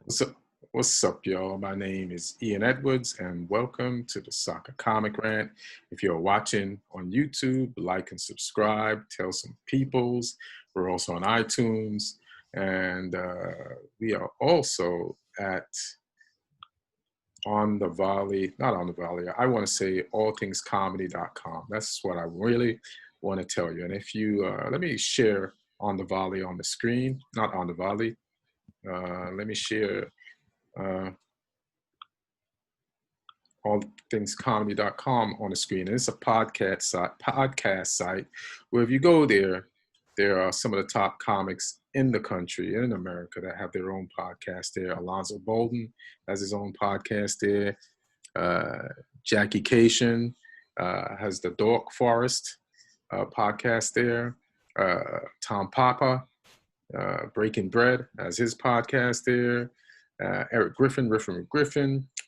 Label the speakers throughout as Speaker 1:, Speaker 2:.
Speaker 1: So, what's up, y'all? My name is Ian Edwards, and welcome to the Soccer Comic Rant. If you're watching on YouTube, like and subscribe. Tell some peoples. We're also on iTunes, and we are also at On the Volley. Not On the Volley. I want to say allthingscomedy.com. That's what I really want to tell you. And if you let me share On the Volley on the screen. Not On the Volley. Let me share allthingscomedy.com on the screen. And it's a podcast site where if you go there, there are some of the top comics in the country, in America, that have their own podcast there. Alonzo Bolden has his own podcast there. Jackie Cation has the Dork Forest podcast there. Tom Papa, Breaking Bread, has his podcast there. Eric Griffin,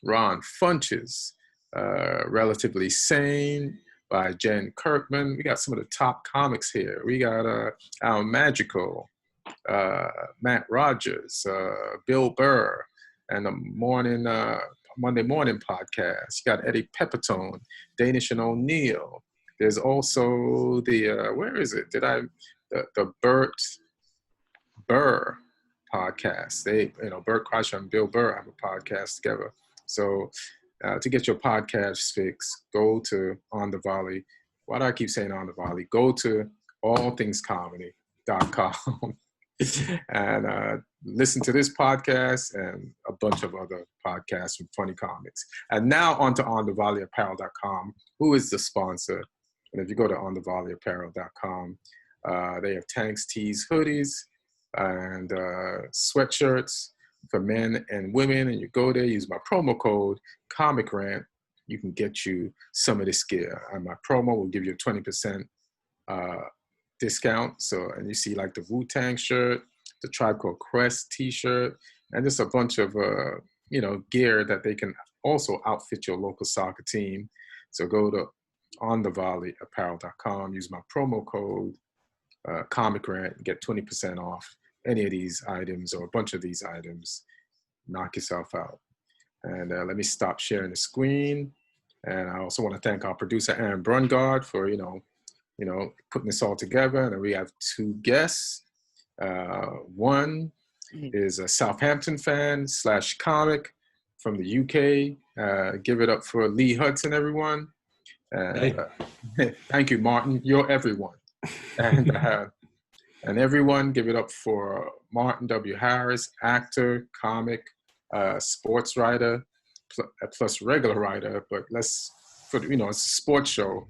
Speaker 1: Ron Funches, Relatively Sane by Jen Kirkman. We got some of the top comics here. We got Al Magical, Matt Rogers, Bill Burr, and the Monday Morning podcast. You got Eddie Pepitone, Danish and O'Neill. There's also the where is it? The Burt Burr podcast. Burt Kreischer and Bill Burr have a podcast together. So to get your podcast fix, go to On the Volley. Why do I keep saying On the Volley? Go to allthingscomedy.com and listen to this podcast and a bunch of other podcasts from Funny Comics. And now on to onthevolleyapparel.com, who is the sponsor. And if you go to onthevolleyapparel.com, they have tanks, tees, hoodies, and sweatshirts for men and women. And you go there, use my promo code Comic Rant, you can get you some of this gear. And my promo will give you a 20% discount. So, and you see like the Wu-Tang shirt, the Tribe Called Quest t-shirt, and just a bunch of gear that they can also outfit your local soccer team. So go to onthevolleyapparel.com, use my promo code Comic Rant, get 20% off any of these items or a bunch of these items. Knock yourself out. And let me stop sharing the screen. And I also want to thank our producer Aaron Brungardt for putting this all together. And we have two guests. One is a Southampton fan / comic from the UK. Give it up for Lee Hudson, everyone. Hey. Thank you, Martin. You're everyone. And everyone, give it up for Martin W. Harris, actor, comic, sports writer, plus regular writer. But it's a sports show.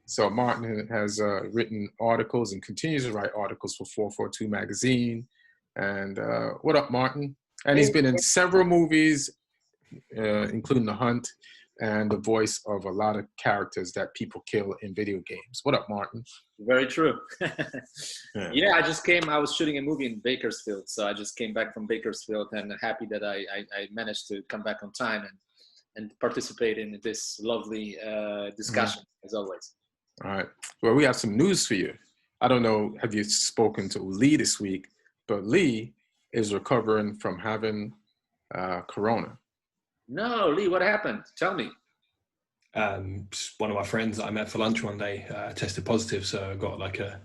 Speaker 1: So Martin has written articles and continues to write articles for 442 magazine. And what up, Martin? And he's been in several movies, including The Hunt, and the voice of a lot of characters that people kill in video games. What up, Martin?
Speaker 2: Very true. Yeah, I was shooting a movie in Bakersfield, so I just came back from Bakersfield and happy that I managed to come back on time and participate in this lovely discussion, as always.
Speaker 1: All right. Well, we have some news for you. I don't know, have you spoken to Lee this week, but Lee is recovering from having corona.
Speaker 2: No, Lee, what happened? Tell me.
Speaker 3: One of my friends that I met for lunch one day tested positive, so I got like a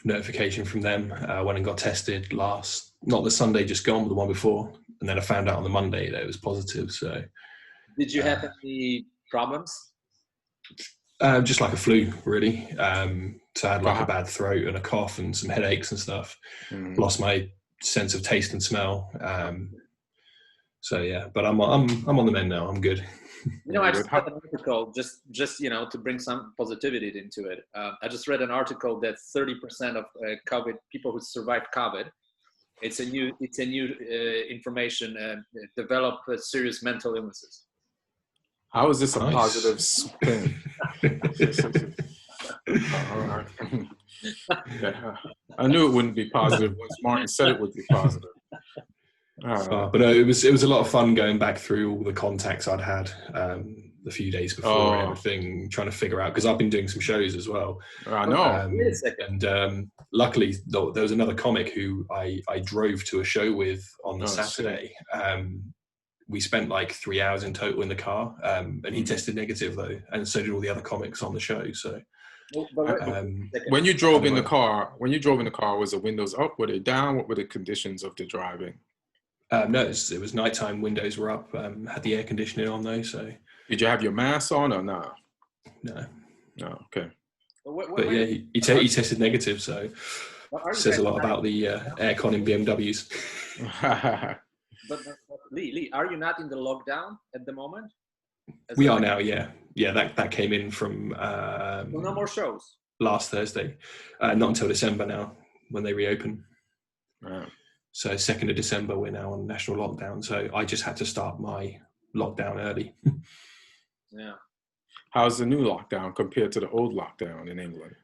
Speaker 3: notification from them. Went and got tested not the Sunday just gone, but the one before, and then I found out on the Monday that it was positive. So,
Speaker 2: did you have any problems?
Speaker 3: Just like a flu, really. So I had like a bad throat and a cough and some headaches and stuff. Lost my sense of taste and smell. So yeah, but I'm on the mend now. I'm good.
Speaker 2: I just read an article just to bring some positivity into it. I just read an article that 30% of COVID people who survived COVID, it's a new information, develop serious mental illnesses.
Speaker 1: How is this a positive spin? I knew it wouldn't be positive once Martin said it would be positive.
Speaker 3: But it was a lot of fun going back through all the contacts I'd had. the few days before and everything, trying to figure out, because I've been doing some shows as well.
Speaker 1: I know.
Speaker 3: And luckily, there was another comic who I drove to a show with on the Saturday. We spent like 3 hours in total in the car, and he tested negative though, and so did all the other comics on the show. So
Speaker 1: when you drove in the car, was the windows up? Were they down? What were the conditions of the driving?
Speaker 3: No, it was nighttime. Windows were up. Had the air conditioning on though. So
Speaker 1: did you have your mask on or not?
Speaker 3: No.
Speaker 1: No. Okay.
Speaker 3: But yeah, he tested negative, so says a lot about the aircon in BMWs.
Speaker 2: But Lee, are you not in the lockdown at the moment?
Speaker 3: We are now, yeah. Yeah, that came in from
Speaker 2: no more shows
Speaker 3: last Thursday. Not until December now, when they reopen.
Speaker 1: Wow.
Speaker 3: So 2nd of December, we're now on national lockdown. So I just had to start my lockdown early.
Speaker 2: Yeah.
Speaker 1: How's the new lockdown compared to the old lockdown in England?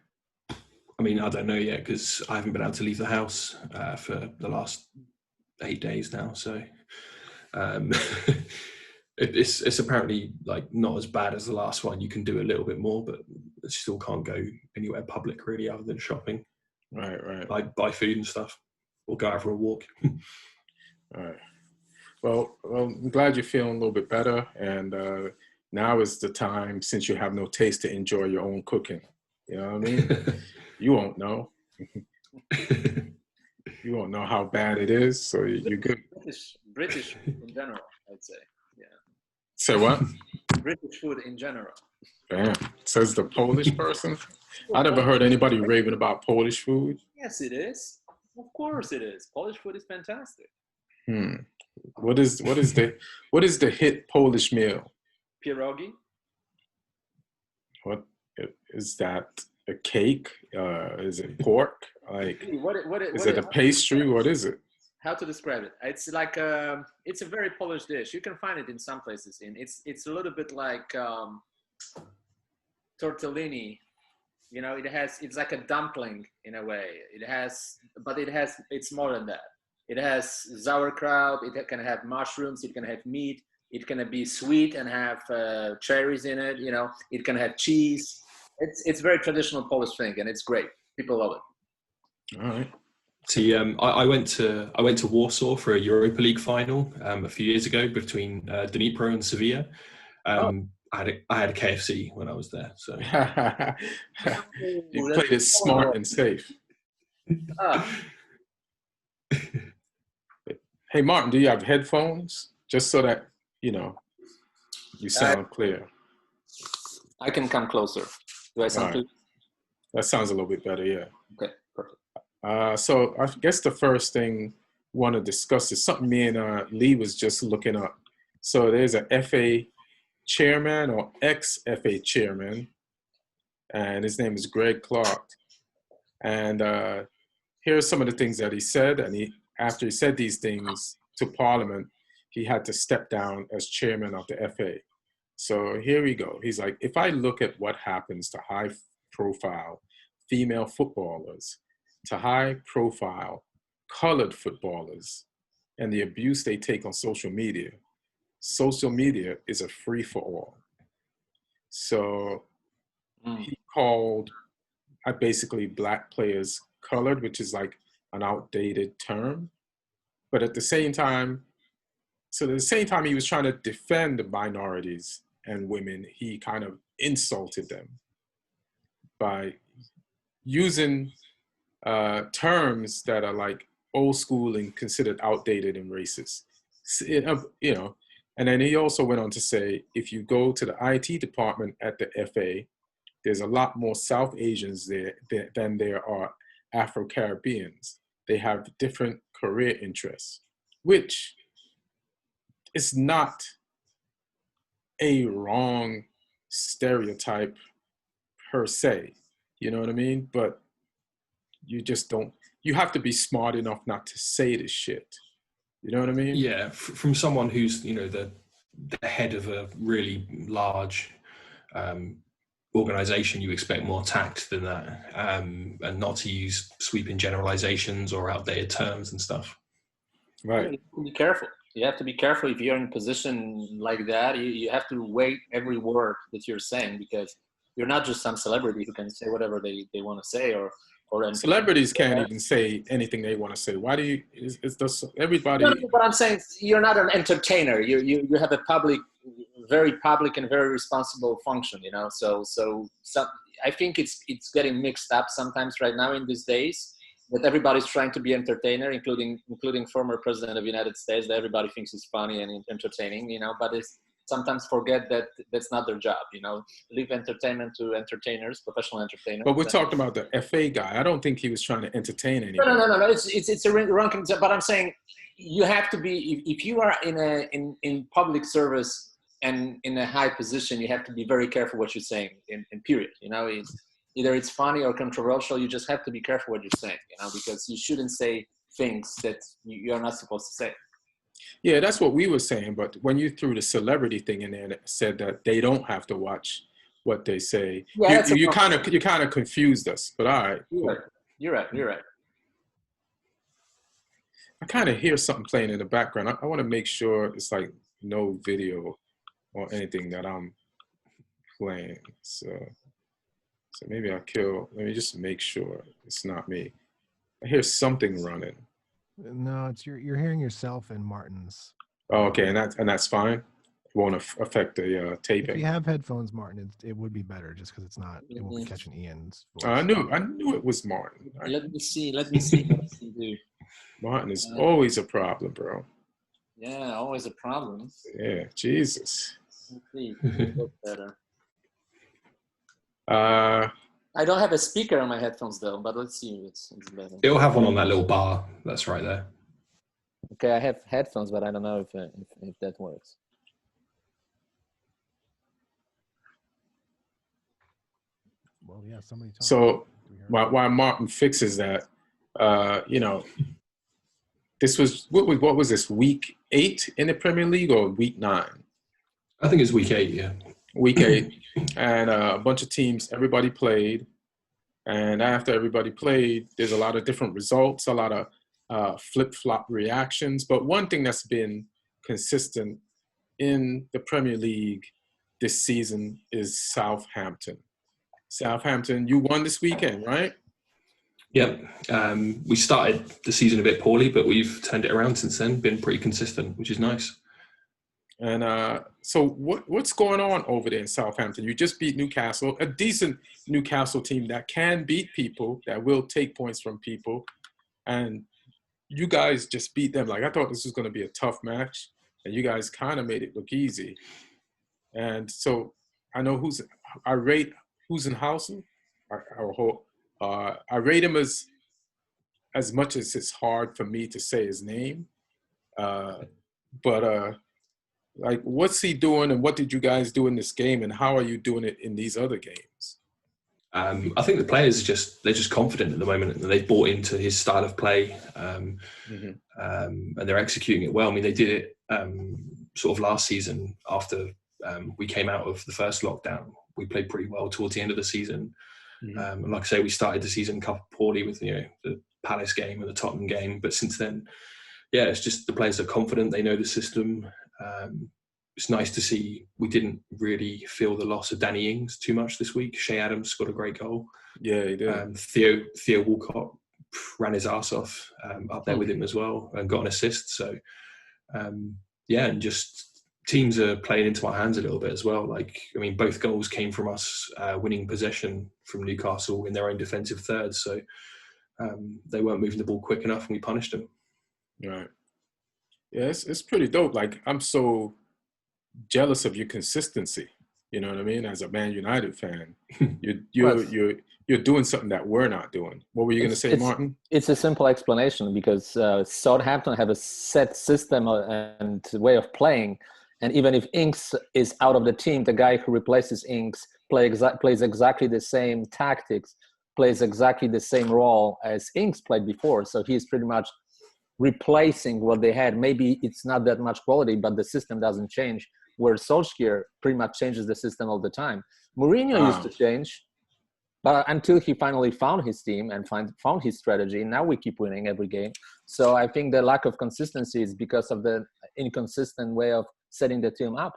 Speaker 3: I mean, I don't know yet, because I haven't been able to leave the house for the last 8 days now. So it's apparently like not as bad as the last one. You can do a little bit more, but still can't go anywhere public really, other than shopping.
Speaker 1: Right.
Speaker 3: Buy food and stuff, or go out for a walk.
Speaker 1: All right. Well, I'm glad you're feeling a little bit better, and now is the time, since you have no taste, to enjoy your own cooking. You know what I mean? You won't know. You won't know how bad it is, so you're good.
Speaker 2: British in general, I'd say. Yeah.
Speaker 1: Say what?
Speaker 2: British food in general.
Speaker 1: Damn, says the Polish person. I never heard anybody raving about Polish food.
Speaker 2: Yes, it is. Of course, it is. Polish food is fantastic.
Speaker 1: What is the hit Polish meal?
Speaker 2: Pierogi.
Speaker 1: What is that? A cake? Is it pork? Like, is it a pastry? What is it?
Speaker 2: How to describe it? It's like it's a very Polish dish. You can find it in some places. It's a little bit like tortellini. You know, it's like a dumpling in a way. It's more than that. It has sauerkraut. It can have mushrooms. It can have meat. It can be sweet and have cherries in it. You know, it can have cheese. It's very traditional Polish thing, and it's great. People love it.
Speaker 1: All right.
Speaker 3: See, I went to Warsaw for a Europa League final a few years ago between Dnipro and Sevilla. I had a KFC when I was there. So
Speaker 1: you played it smart and safe. Hey, Martin, do you have headphones? Just so that you sound clear.
Speaker 2: I can come closer. Do I sound clear?
Speaker 1: That sounds a little bit better, yeah.
Speaker 2: Okay, perfect.
Speaker 1: So I guess the first thing I want to discuss is something me and Lee was just looking up. So there's a FA chairman or ex-FA chairman, and his name is Clarke. And here are some of the things that he said. And after he said these things to Parliament, he had to step down as chairman of the FA. So here we go. He's like, if I look at what happens to high-profile female footballers, to high-profile colored footballers, and the abuse they take on social media is a free-for-all. So he called basically black players colored, which is like an outdated term. But at the same time, he was trying to defend the minorities and women, he kind of insulted them by using terms that are like old school and considered outdated and racist. And then he also went on to say, if you go to the IT department at the FA, there's a lot more South Asians there than there are Afro-Caribbeans. They have different career interests, which is not a wrong stereotype per se. You know what I mean? But you have to be smart enough not to say this shit. You know what I mean?
Speaker 3: Yeah, from someone who's, the head of a really large organization, you expect more tact than that, and not to use sweeping generalizations or outdated terms and stuff.
Speaker 1: Right.
Speaker 2: Be careful. You have to be careful if you're in a position like that. You have to weigh every word that you're saying, because you're not just some celebrity who can say whatever they want to say, or
Speaker 1: Celebrities can't even say anything they want to say. Why do you? It's just everybody.
Speaker 2: No, but I'm saying you're not an entertainer. You have a very public and very responsible function. You know, so I think it's getting mixed up sometimes right now in these days. That everybody's trying to be entertainer, including former president of the United States. That everybody thinks is funny and entertaining, you know. But it's sometimes forget that that's not their job, you know. Leave entertainment to entertainers, professional entertainers.
Speaker 1: But we're talking about the FA guy. I don't think he was trying to entertain anyone.
Speaker 2: No. It's a wrong. But I'm saying you have to be, if you are in public service and in a high position, you have to be very careful what you're saying. In period, you know. Either it's funny or controversial. You just have to be careful what you're saying, you know, because you shouldn't say things that you're not supposed to say.
Speaker 1: Yeah, that's what we were saying. But when you threw the celebrity thing in there and said that they don't have to watch what they say,
Speaker 2: yeah,
Speaker 1: you kind of confused us. But all right,
Speaker 2: you're right.
Speaker 1: I kind of hear something playing in the background. I want to make sure it's like no video or anything that I'm playing. So maybe I'll let me just make sure it's not me. I hear something running.
Speaker 4: No, it's you're hearing yourself and Martin's.
Speaker 1: Oh, okay, and that's fine. It won't affect the taping.
Speaker 4: If you have headphones, Martin, it would be better just because it won't be catching Ian's voice.
Speaker 1: I knew it was Martin.
Speaker 2: Let me see what he do.
Speaker 1: Martin is always a problem, bro.
Speaker 2: Yeah, always a problem.
Speaker 1: Yeah, Jesus.
Speaker 2: Let's see. Look better.
Speaker 1: I
Speaker 2: don't have a speaker on my headphones though, but let's see if it's better.
Speaker 3: It'll have one on that little bar that's right there.
Speaker 2: Okay, I have headphones, but I don't know if that works.
Speaker 4: Well, yeah, somebody talk.
Speaker 1: So while Martin fixes that, you know, this was what was this, week 8 in the Premier League or week 9?
Speaker 3: I think it's week 8, yeah.
Speaker 1: Week 8, and a bunch of teams, everybody played, and after everybody played, there's a lot of different results, a lot of flip-flop reactions, but one thing that's been consistent in the Premier League this season is Southampton. Southampton, you won this weekend, right?
Speaker 3: Yep. We started the season a bit poorly, but we've turned it around since then, been pretty consistent, which is nice.
Speaker 1: And so what's going on over there in Southampton? You just beat Newcastle, a decent Newcastle team that can beat people, that will take points from people. And you guys just beat them. Like, I thought this was going to be a tough match, and you guys kind of made it look easy. And so I know I rate Husenhausen. I rate him as much as it's hard for me to say his name. But like, what's he doing, and what did you guys do in this game, and how are you doing it in these other games?
Speaker 3: I think the players they're just confident at the moment, and they've bought into his style of play, and they're executing it well. I mean, they did it sort of last season after we came out of the first lockdown. We played pretty well towards the end of the season. And like I say, we started the season poorly with the Palace game and the Tottenham game, but since then, yeah, it's just the players are confident. They know the system. It's nice to see we didn't really feel the loss of Danny Ings too much this week. Shea Adams scored a great goal.
Speaker 1: Yeah, he did.
Speaker 3: Theo Walcott ran his ass off up there with him as well and got an assist. So, yeah, and just teams are playing into our hands a little bit as well. Like, I mean, both goals came from us winning possession from Newcastle in their own defensive thirds. So they weren't moving the ball quick enough, and we punished them.
Speaker 1: Right. Yeah, it's pretty dope. Like, I'm so jealous of your consistency. You know what I mean? As a Man United fan, you're doing something that we're not doing. What were you going to say, Martin?
Speaker 2: It's a simple explanation, because Southampton have a set system and way of playing, and even if Ings is out of the team, the guy who replaces Ings plays exactly the same tactics, plays exactly the same role as Ings played before. So he's pretty much replacing what they had. Maybe it's not that much quality, but the system doesn't change, where Solskjaer pretty much changes the system all the time. Mourinho used to change.
Speaker 5: But until he finally found his team and found his strategy, now we keep winning every game. So I think the lack of consistency is because of the inconsistent way of setting the team up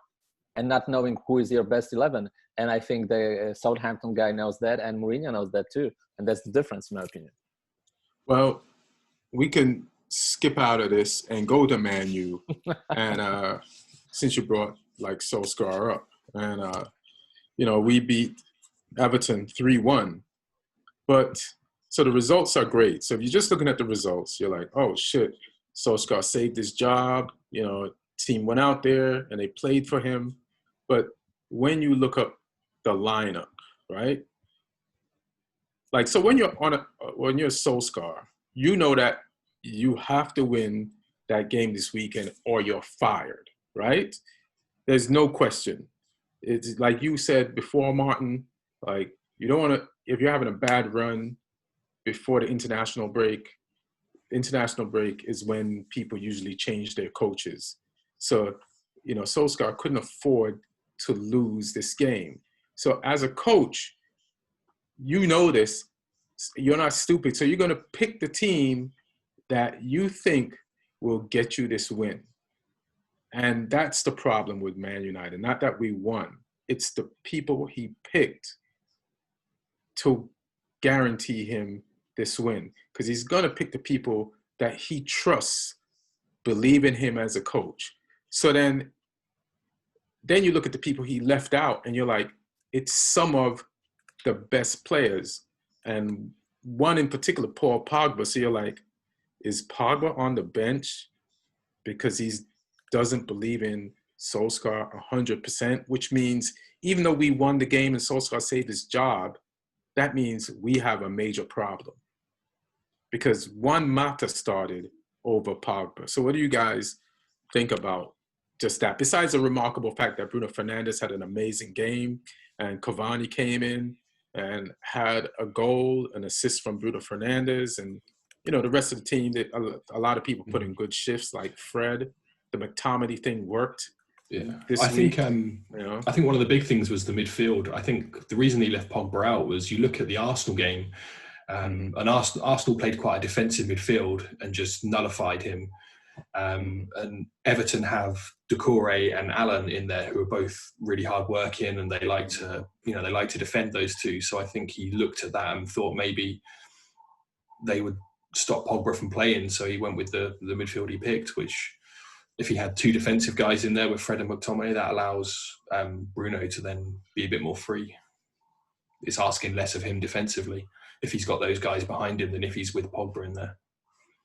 Speaker 5: and not knowing who is your best 11. And I think the Southampton guy knows that, and Mourinho knows that too. And that's the difference, in my opinion.
Speaker 1: Well, we can skip out of this and go to Man U. And since you brought like Solskjaer up, and we beat Everton 3-1. But so the results are great. So if you're just looking at the results, you're like, oh shit, Solskjaer saved his job. Team went out there and they played for him. But when you look up the lineup, right? Like, so when you're Solskjaer, you know that you have to win that game this weekend or you're fired, right? There's no question. It's like you said before, Martin, like you don't want to, if you're having a bad run before the international break is when people usually change their coaches. So, Solskjaer couldn't afford to lose this game. So as a coach, you know this, you're not stupid. So you're going to pick the team that you think will get you this win. And that's the problem with Man United. Not that we won. It's the people he picked to guarantee him this win. Because he's going to pick the people that he trusts, believe in him as a coach. So then you look at the people he left out and you're like, it's some of the best players. And one in particular, Paul Pogba. So you're like, is Pogba on the bench because he doesn't believe in Solskjaer 100%, which means even though we won the game and Solskjaer saved his job, that means we have a major problem because Juan Mata started over Pogba. So what do you guys think about just that? Besides the remarkable fact that Bruno Fernandes had an amazing game and Cavani came in and had a goal, an assist from Bruno Fernandes, and the rest of the team, a lot of people put in good shifts like Fred. The McTominay thing worked.
Speaker 3: Yeah, I think one of the big things was the midfield. I think the reason he left Pogba out was you look at the Arsenal game, and Arsenal played quite a defensive midfield and just nullified him. And Everton have Doucouré and Allen in there who are both really hard working and they like to defend those two. So I think he looked at that and thought maybe they would stop Pogba from playing. So he went with the midfield he picked, which if he had two defensive guys in there with Fred and McTominay, that allows Bruno to then be a bit more free. It's asking less of him defensively if he's got those guys behind him than if he's with Pogba in there.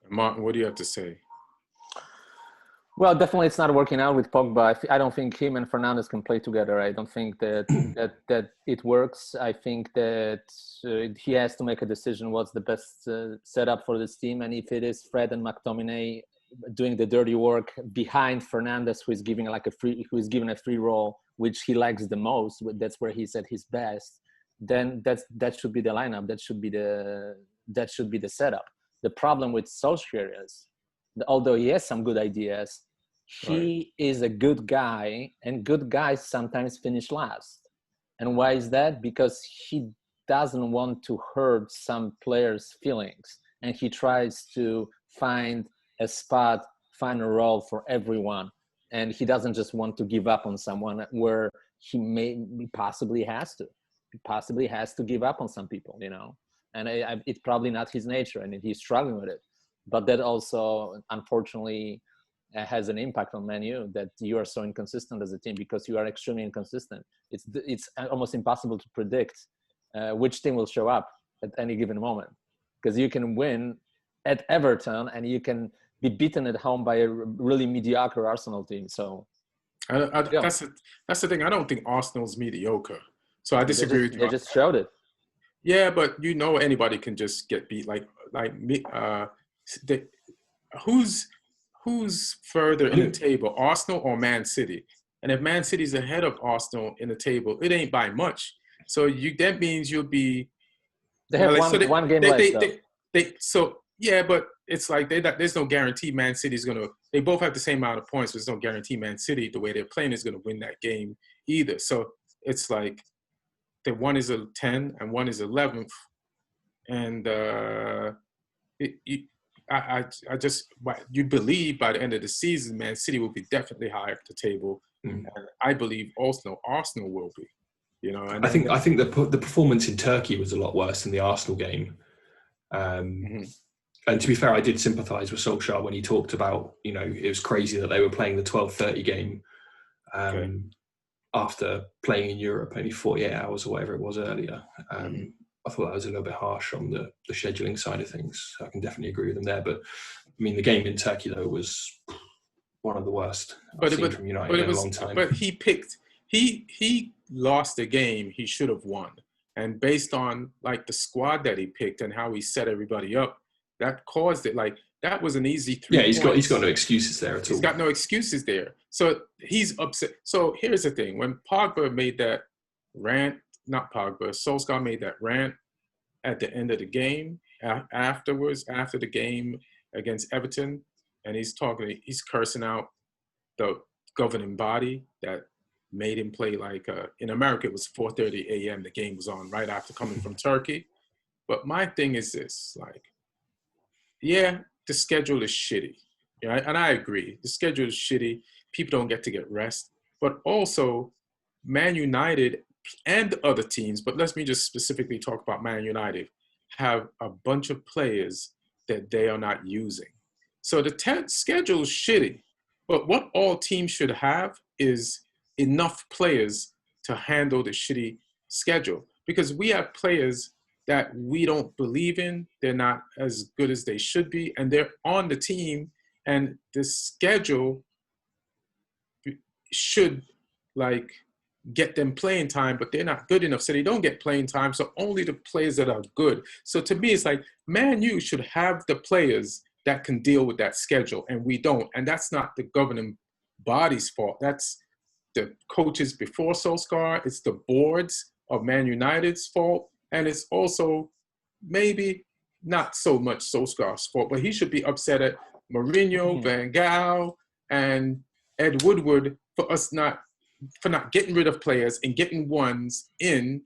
Speaker 1: Martin, what do you have to say?
Speaker 5: Well, definitely it's not working out with Pogba. I don't think him and Fernandes can play together. I don't think that it works. I think that he has to make a decision what's the best setup for this team. And if it is Fred and McTominay doing the dirty work behind Fernandes, who is given a free role, which he likes the most, that's where he's at his best, then that should be the lineup. That should be the setup. The problem with Solskjaer is, although he has some good ideas, he is a good guy, and good guys sometimes finish last. And why is that? Because he doesn't want to hurt some players' feelings, and he tries to find a spot, find a role for everyone, and he doesn't just want to give up on someone where he possibly has to. He possibly has to give up on some people, and it's probably not his nature, and he's struggling with it. But that also, unfortunately, has an impact on Man U, that you are so inconsistent as a team because you are extremely inconsistent. It's almost impossible to predict which team will show up at any given moment, because you can win at Everton and you can be beaten at home by a really mediocre Arsenal team. So
Speaker 1: that's the thing. I don't think Arsenal's mediocre. So I disagree with you.
Speaker 5: They just showed it.
Speaker 1: Yeah, but anybody can just get beat. Like me. Who's further in the table, Arsenal or Man City? And if Man City's ahead of Arsenal in the table, it ain't by much. So that means you'll be.
Speaker 5: They have one game left.
Speaker 1: So yeah, but it's like there's no guarantee Man City's gonna. They both have the same amount of points, but there's no guarantee Man City, the way they're playing, is gonna win that game either. So it's like that one is a 10 and one is 11th, and you believe by the end of the season, Man City will be definitely high up the table, and I believe Arsenal will be. You know, and
Speaker 3: I think the performance in Turkey was a lot worse than the Arsenal game. And to be fair, I did sympathise with Solskjaer when he talked about, you know, it was crazy that they were playing the 12:30 game after playing in Europe only 48 hours or whatever it was earlier. I thought that was a little bit harsh on the scheduling side of things. I can definitely agree with them there. But I mean, the game in Turkey though was one of the worst I've seen from United in a long time.
Speaker 1: But he lost a game he should have won, and based on like the squad that he picked and how he set everybody up, that caused it. Like that was an easy 3 points.
Speaker 3: Yeah, he's got no excuses there at all.
Speaker 1: He's got no excuses there. So he's upset. So here's the thing: when Pogba made that rant, not Pogba, Solskjaer made that rant at the end of the game, afterwards, after the game against Everton, and he's cursing out the governing body that made him play like, in America, it was 4:30 a.m. The game was on right after coming from Turkey. But my thing is this, like, yeah, the schedule is shitty. Yeah, and I agree. The schedule is shitty. People don't get to get rest. But also, Man United and other teams, but let me just specifically talk about Man United, have a bunch of players that they are not using. So the schedule is shitty. But what all teams should have is enough players to handle the shitty schedule. Because we have players that we don't believe in. They're not as good as they should be. And they're on the team. And the schedule should, like, get them playing time, but they're not good enough. So they don't get playing time. So only the players that are good. So to me, it's like, Man U should have the players that can deal with that schedule. And we don't. And that's not the governing body's fault. That's the coaches before Solskjaer. It's the boards of Man United's fault. And it's also maybe not so much Solskjaer's fault, but he should be upset at Mourinho, Van Gaal, and Ed Woodward for not getting rid of players and getting ones in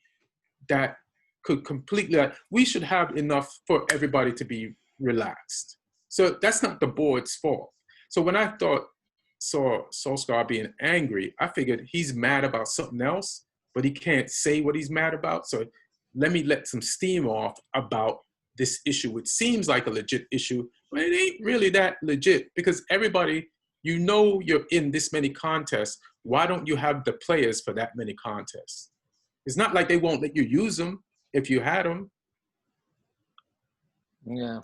Speaker 1: that could completely, we should have enough for everybody to be relaxed. So that's not the board's fault. So when I saw Solskjaer being angry, I figured he's mad about something else, but he can't say what he's mad about. So let me let some steam off about this issue, which seems like a legit issue, but it ain't really that legit because everybody, you know, you're in this many contests. Why don't you have the players for that many contests? It's not like they won't let you use them if you had them.
Speaker 5: Yeah.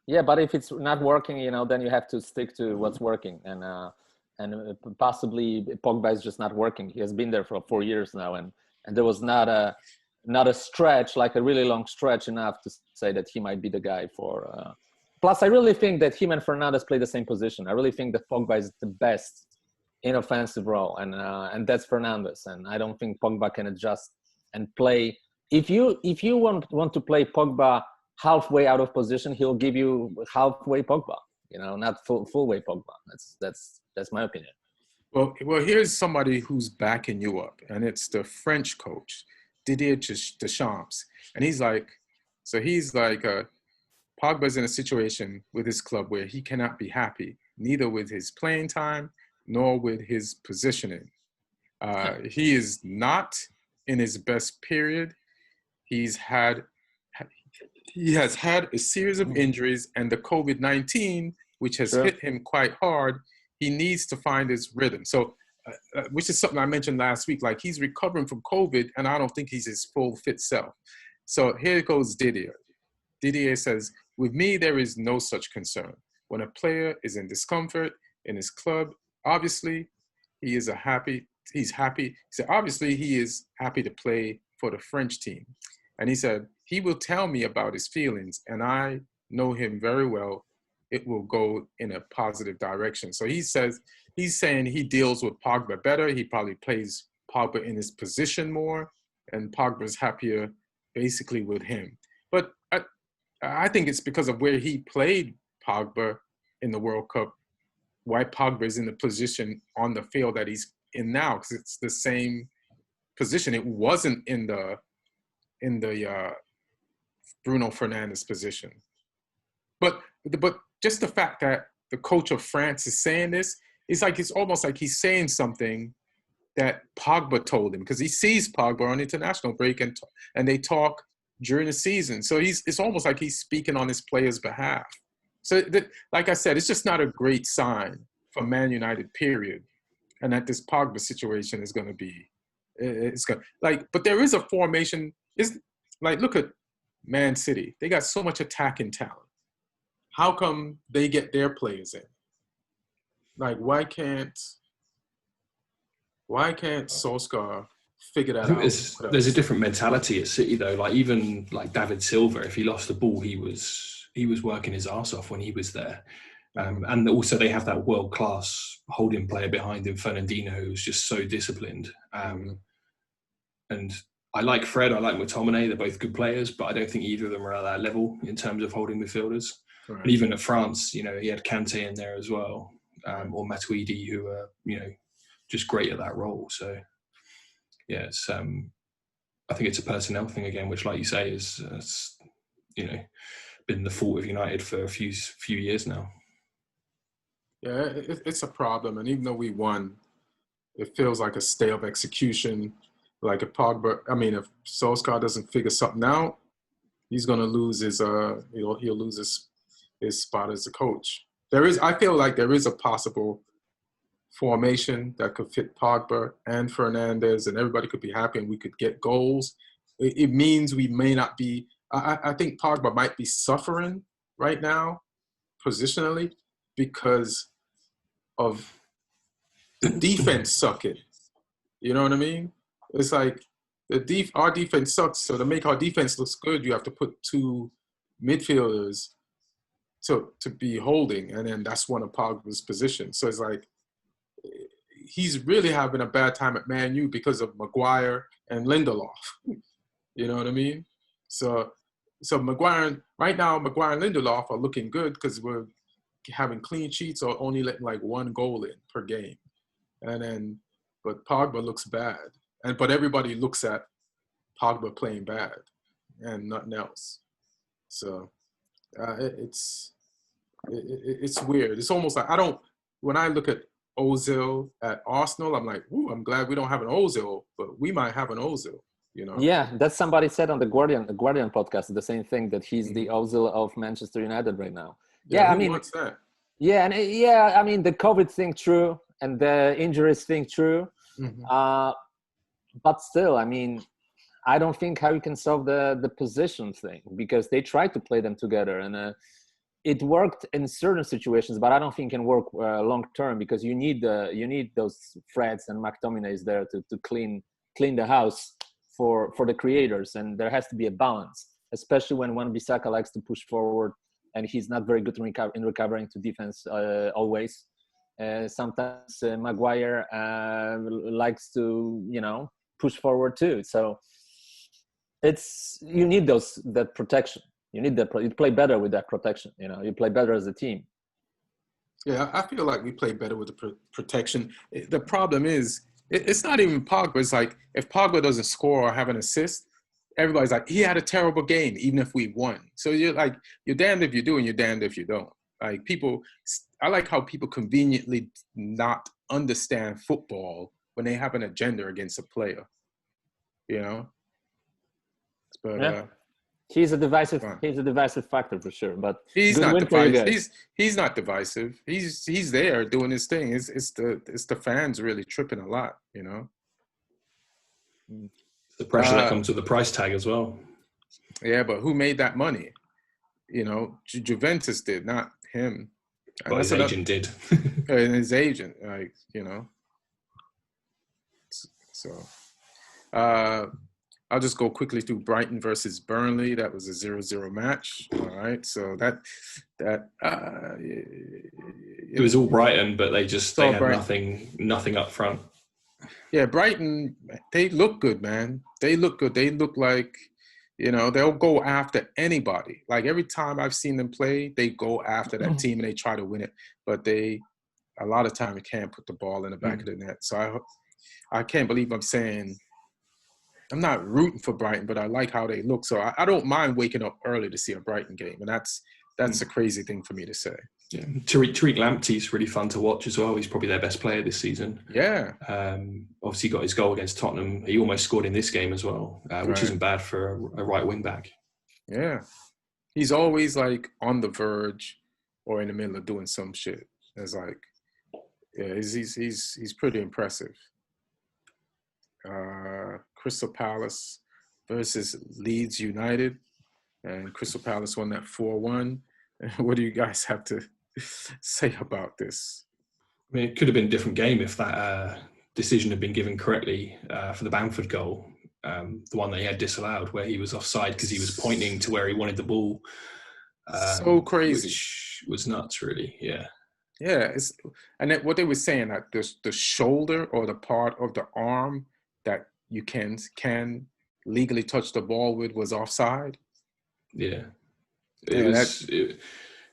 Speaker 5: Yeah, but if it's not working, you know, then you have to stick to what's working. And possibly Pogba is just not working. He has been there for 4 years now, and there was not a stretch, like a really long stretch enough to say that he might be the guy for. Plus, I really think that him and Fernandes play the same position. I really think that Pogba is the best in offensive role, and that's Fernandes. And I don't think Pogba can adjust and play. If you want to play Pogba halfway out of position, he'll give you halfway Pogba. You know, not full way Pogba. That's my opinion.
Speaker 1: Well, here's somebody who's backing you up, and it's the French coach, Didier Deschamps. And he's like, Pogba's in a situation with his club where he cannot be happy, neither with his playing time nor with his positioning. He is not in his best period. He has had a series of injuries, and the COVID-19, which has hit him quite hard, he needs to find his rhythm. So, which is something I mentioned last week, like he's recovering from COVID, and I don't think he's his full fit self. So here goes Didier. Didier says, with me, there is no such concern. When a player is in discomfort in his club, obviously he's happy. He said, obviously he is happy to play for the French team. And he said, he will tell me about his feelings, and I know him very well. It will go in a positive direction. So he's saying he deals with Pogba better. He probably plays Pogba in his position more, and Pogba's happier basically with him. But I think it's because of where he played Pogba in the World Cup, why Pogba is in the position on the field that he's in now, because it's the same position. It wasn't in the Bruno Fernandes position. But just the fact that the coach of France is saying this, it's almost like he's saying something that Pogba told him, because he sees Pogba on international break and they talk during the season. So it's almost like he's speaking on his players' behalf. So like I said, it's just not a great sign for Man United, period. And that this Pogba situation is going to be, but there is a formation. Look at Man City. They got so much attacking talent. How come they get their players in? Like, why can't Solskjaer figure that out?
Speaker 3: There's a different mentality at City though. Like even like David Silva, if he lost the ball, he was working his arse off when he was there. And also they have that world-class holding player behind him, Fernandinho, who's just so disciplined. And I like Fred, I like McTominay, they're both good players, but I don't think either of them are at that level in terms of holding midfielders. Right. And even at France, he had Kante in there as well, or Matuidi, who are, just great at that role. So, yeah, it's I think it's a personnel thing again, which, like you say, is been the fault of United for a few years now.
Speaker 1: Yeah, it's a problem. And even though we won, it feels like a stay of execution. Like if Solskjaer doesn't figure something out, he's going to lose his he'll lose his spot as a coach. I feel like there is a possible formation that could fit Pogba and Fernandes, and everybody could be happy and we could get goals. It means we may not be. I think Pogba might be suffering right now, positionally, because of the defense sucking. You know what I mean? It's like our defense sucks. So to make our defense look good, you have to put two midfielders to be holding, and then that's one of Pogba's positions. So it's like he's really having a bad time at Man U because of Maguire and Lindelof. You know what I mean? So Maguire right now, Maguire and Lindelof are looking good because we're having clean sheets or only letting like one goal in per game, but Pogba looks bad, but everybody looks at Pogba playing bad and nothing else. So it's weird. It's almost like when I look at Ozil at Arsenal, I'm like, ooh, I'm glad we don't have an Ozil, but we might have an Ozil.
Speaker 5: Yeah, that's somebody said on the Guardian podcast the same thing, that he's the Ozil of Manchester United right now.
Speaker 1: Yeah, what's that?
Speaker 5: Yeah, and the COVID thing true, and the injuries thing true. Mm-hmm. But still, I don't think how you can solve the position thing, because they tried to play them together, and it worked in certain situations, but I don't think it can work long term, because you need those Freds and McTominays there to clean the house for the creators, and there has to be a balance, especially when Wan-Bissaka likes to push forward, and he's not very good in recovering to defense always. Sometimes Maguire likes to push forward too. So you need that protection. You need that. You play better with that protection. You play better as a team.
Speaker 1: Yeah, I feel like we play better with the protection. The problem is, it's not even Pogba. It's like if Pogba doesn't score or have an assist, everybody's like, he had a terrible game, even if we won. So you're damned if you do and you're damned if you don't. Like I like how people conveniently not understand football when they have an agenda against a player. But
Speaker 5: yeah. He's a divisive factor for sure, but
Speaker 1: he's not divisive. He's not divisive. He's there doing his thing. It's the fans really tripping a lot,
Speaker 3: The pressure that comes with the price tag as well.
Speaker 1: Yeah, but who made that money? Juventus did, not him.
Speaker 3: Well, his agent did.
Speaker 1: And his agent, So, I'll just go quickly through Brighton versus Burnley. That was a 0-0 match. All right, so
Speaker 3: it was all Brighton, but they had nothing up front.
Speaker 1: Yeah, Brighton, they look good, man. They look good. They look like, they'll go after anybody. Like every time I've seen them play, they go after that team and they try to win it. But a lot of time, can't put the ball in the back of the net. So I can't believe I'm saying I'm not rooting for Brighton, but I like how they look. So I don't mind waking up early to see a Brighton game, and that's a crazy thing for me to say.
Speaker 3: Yeah, Tariq Lamptey's really fun to watch as well. He's probably their best player this season.
Speaker 1: Yeah.
Speaker 3: Obviously got his goal against Tottenham. He almost scored in this game as well, which isn't bad for a right wing back.
Speaker 1: Yeah. He's always like on the verge or in the middle of doing some shit. It's like, yeah, he's pretty impressive. Crystal Palace versus Leeds United, and Crystal Palace won that 4-1. What do you guys have to say about this?
Speaker 3: I mean, it could have been a different game if that decision had been given correctly for the Bamford goal, the one that he had disallowed, where he was offside because he was pointing to where he wanted the ball.
Speaker 1: So crazy.
Speaker 3: Which was nuts, really. Yeah.
Speaker 1: Yeah, and what they were saying, that the shoulder or the part of the arm that you can legally touch the ball with was offside.
Speaker 3: Yeah. It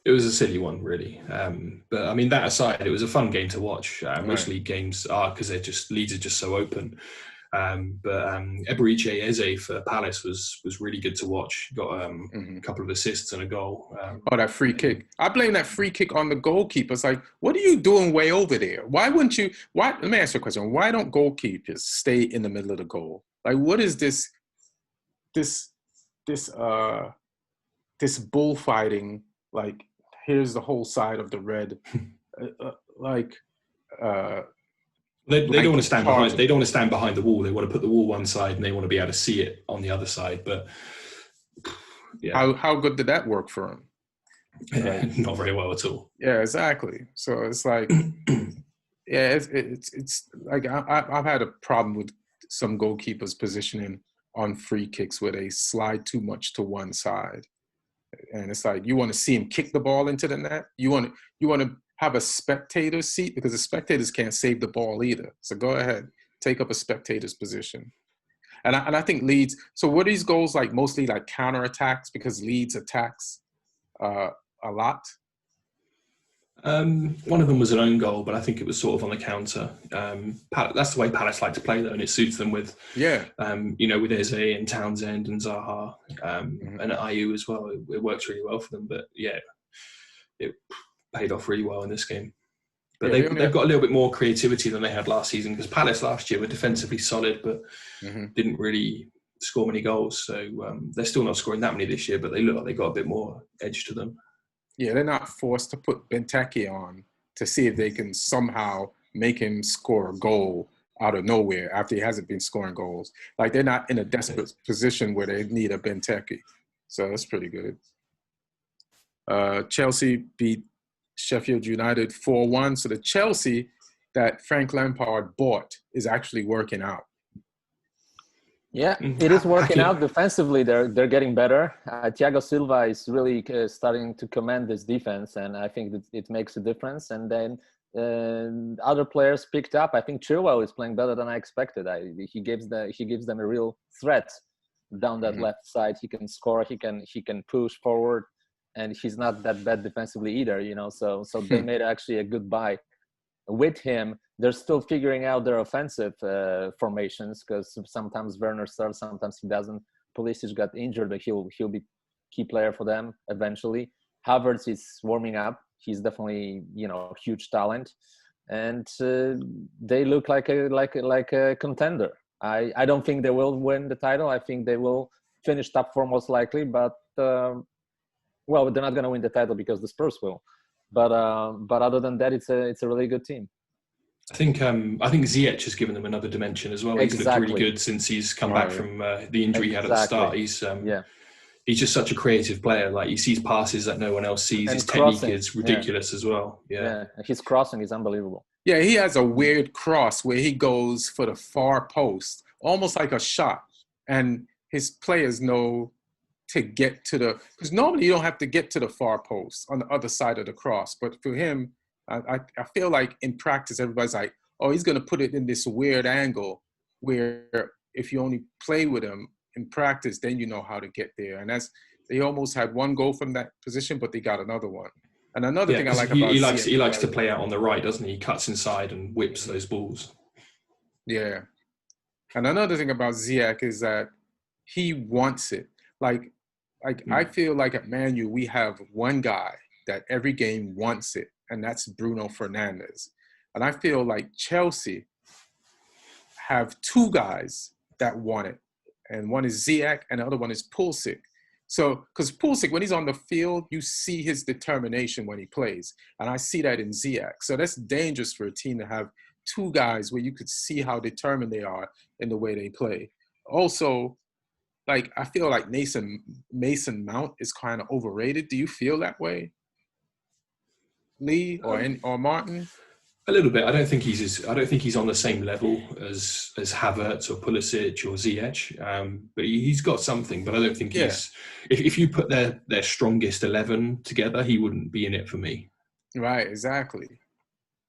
Speaker 3: was a silly one, really. But I mean, that aside, it was a fun game to watch. Most league games are, because Leeds are just so open. But Eberechi Eze for Palace was really good to watch. Got a couple of assists and a goal.
Speaker 1: That free kick. I blame that free kick on the goalkeeper. It's like, what are you doing way over there? Why wouldn't you? Let me ask you a question. Why don't goalkeepers stay in the middle of the goal? Like, what is this bullfighting? Like, here's the whole side of the red.
Speaker 3: They don't want to stand behind. They don't want to stand behind the wall. They want to put the wall one side, and they want to be able to see it on the other side. But yeah,
Speaker 1: how good did that work for him?
Speaker 3: Not very well at all.
Speaker 1: Yeah, exactly. So it's like, yeah, it's like I've had a problem with some goalkeepers positioning on free kicks where they slide too much to one side, and it's like you want to see him kick the ball into the net. You want to have a spectator seat, because the spectators can't save the ball either. So go ahead, take up a spectator's position. And I think Leeds, so were these goals like mostly like counterattacks because Leeds attacks a lot?
Speaker 3: One of them was an own goal, but I think it was sort of on the counter. That's the way Palace like to play, though, and it suits them with, with Eze and Townsend and Zaha and Ayew as well. It works really well for them, but yeah, it paid off really well in this game. But they've got a little bit more creativity than they had last season, because Palace last year were defensively solid but didn't really score many goals. So they're still not scoring that many this year, but they look like they got a bit more edge to them.
Speaker 1: Yeah, they're not forced to put Benteke on to see if they can somehow make him score a goal out of nowhere after he hasn't been scoring goals. Like, they're not in a desperate position where they need a Benteke. So that's pretty good. Chelsea beat Sheffield United 4-1. So the Chelsea that Frank Lampard bought is actually working out.
Speaker 5: Yeah, it is working out defensively. They're getting better. Thiago Silva is really starting to command this defense, and I think that it makes a difference. And then other players picked up. I think Chilwell is playing better than I expected. He gives them a real threat down that left side. He can score. He can push forward. And he's not that bad defensively either, So they made actually a good buy with him. They're still figuring out their offensive formations, because sometimes Werner starts, sometimes he doesn't. Pulisic got injured, but he'll be key player for them eventually. Havertz is warming up. He's definitely huge talent, and they look like a contender. I don't think they will win the title. I think they will finish top four most likely, but. Well, they're not going to win the title because the Spurs will, but other than that, it's a really good team.
Speaker 3: I think Ziyech has given them another dimension as well. He's looked really good since he's come back from the injury he had at the start. He's just such a creative player. Like, he sees passes that no one else sees. His technique is ridiculous as well. Yeah,
Speaker 5: his crossing is unbelievable.
Speaker 1: Yeah, he has a weird cross where he goes for the far post, almost like a shot, and his players know to get to because normally you don't have to get to the far post on the other side of the cross. But for him, I feel like in practice, everybody's like, oh, he's going to put it in this weird angle where if you only play with him in practice, then you know how to get there. And they almost had one goal from that position, but they got another one. And another thing I like about
Speaker 3: he likes to play out on the right, doesn't he? He cuts inside and whips those balls.
Speaker 1: Yeah. And another thing about Ziyech is that he wants it. Like I feel like at Man U, we have one guy that every game wants it, and that's Bruno Fernandes. And I feel like Chelsea have two guys that want it. And one is Ziyech, and the other one is Pulisic. So, because Pulisic, when he's on the field, you see his determination when he plays. And I see that in Ziyech. So that's dangerous for a team to have two guys where you could see how determined they are in the way they play. Also, like, I feel like Mason Mount is kind of overrated. Do you feel that way, Lee or Martin?
Speaker 3: A little bit. I don't think he's on the same level as Havertz or Pulisic or Ziyech. But he's got something. But I don't think he's. If you put their strongest 11 together, he wouldn't be in it for me.
Speaker 1: Right. Exactly.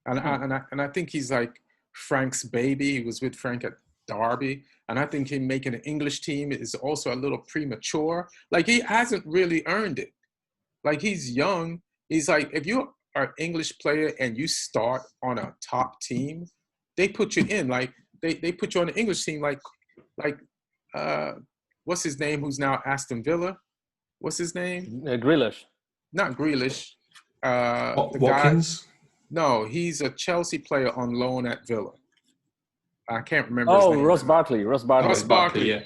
Speaker 1: And I think he's like Frank's baby. He was with Frank at Derby, and I think him making an English team is also a little premature. Like, he hasn't really earned it. Like, he's young. He's like, if you are an English player and you start on a top team, they put you in. Like, they put you on an English team. Like what's his name? Who's now Aston Villa? What's his name?
Speaker 5: Grealish.
Speaker 1: Not Grealish.
Speaker 3: Watkins.
Speaker 1: Guy, no, he's a Chelsea player on loan at Villa. I can't remember his name.
Speaker 5: Ross Barkley.
Speaker 1: Ross Barkley. Yeah.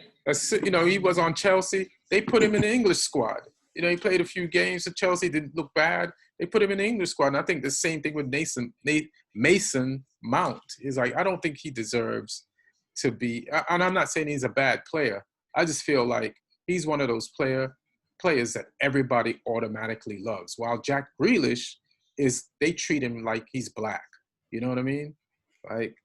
Speaker 1: He was on Chelsea. They put him in the English squad. He played a few games for Chelsea, didn't look bad. They put him in the English squad. And I think the same thing with Mason Mount. Is like, I don't think he deserves to be, and I'm not saying he's a bad player. I just feel like he's one of those players that everybody automatically loves. While Jack Grealish they treat him like he's black. You know what I mean? Like,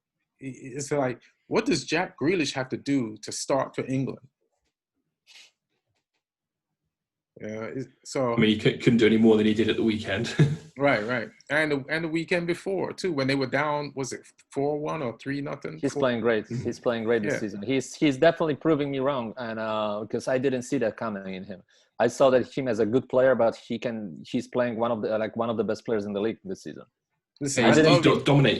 Speaker 1: it's like, what does Jack Grealish have to do to start for England? Yeah, so
Speaker 3: I mean, he couldn't do any more than he did at the weekend.
Speaker 1: right, and the weekend before too, when they were down, was it 4-1 or 3-0?
Speaker 5: He's playing great. He's playing great this season. He's definitely proving me wrong, and because I didn't see that coming in him. I saw that him as a good player, but he's playing one of the best players in the league this season.
Speaker 3: Listen,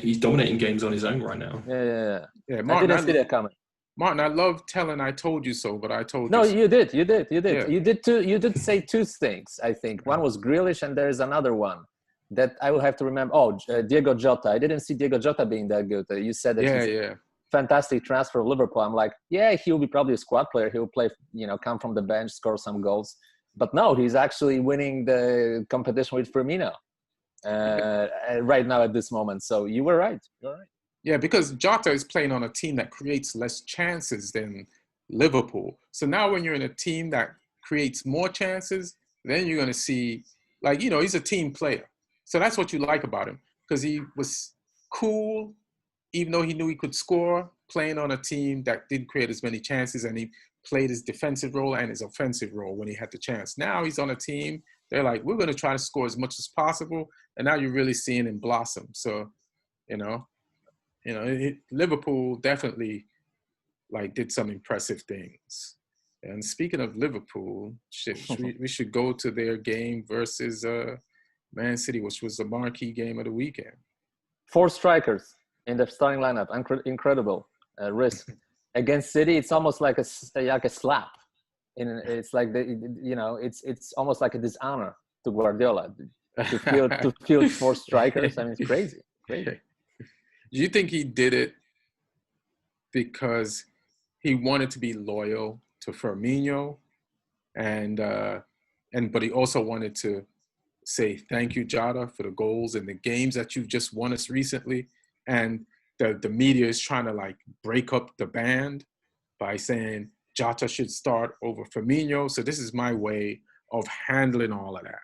Speaker 3: he's dominating games on his own right now.
Speaker 5: Yeah.
Speaker 1: Martin,
Speaker 5: I didn't see that coming.
Speaker 1: Martin, I love telling "I told you so," but I told
Speaker 5: you. No,
Speaker 1: so.
Speaker 5: you did.
Speaker 1: Yeah.
Speaker 5: You did too. You did say two things. I think one was Grealish, and there is another one that I will have to remember. Oh, Diego Jota. I didn't see Diego Jota being that good. You said that.
Speaker 1: Yeah.
Speaker 5: Fantastic transfer of Liverpool. I'm like, yeah, he'll be probably a squad player. He'll play, come from the bench, score some goals. But no, he's actually winning the competition with Firmino right now at this moment. So you were right. You're right.
Speaker 1: Yeah, because Jota is playing on a team that creates less chances than Liverpool. So now when you're in a team that creates more chances, then you're going to see, like, he's a team player. So that's what you like about him, because he was cool, even though he knew he could score, playing on a team that didn't create as many chances, and he played his defensive role and his offensive role when he had the chance. Now he's on a team, they're like, we're going to try to score as much as possible, and now you're really seeing him blossom. So, Liverpool definitely did some impressive things. And speaking of Liverpool, we should go to their game versus Man City, which was the marquee game of the weekend. 4
Speaker 5: strikers in the starting lineup, incredible risk against City. It's almost like a slap. It's like it's almost like a dishonor to Guardiola to field 4 strikers. I mean, it's crazy.
Speaker 1: Do you think he did it because he wanted to be loyal to Firmino, but he also wanted to say thank you, Jota, for the goals and the games that you've just won us recently, and the media is trying to break up the band by saying Jota should start over Firmino, so this is my way of handling all of that?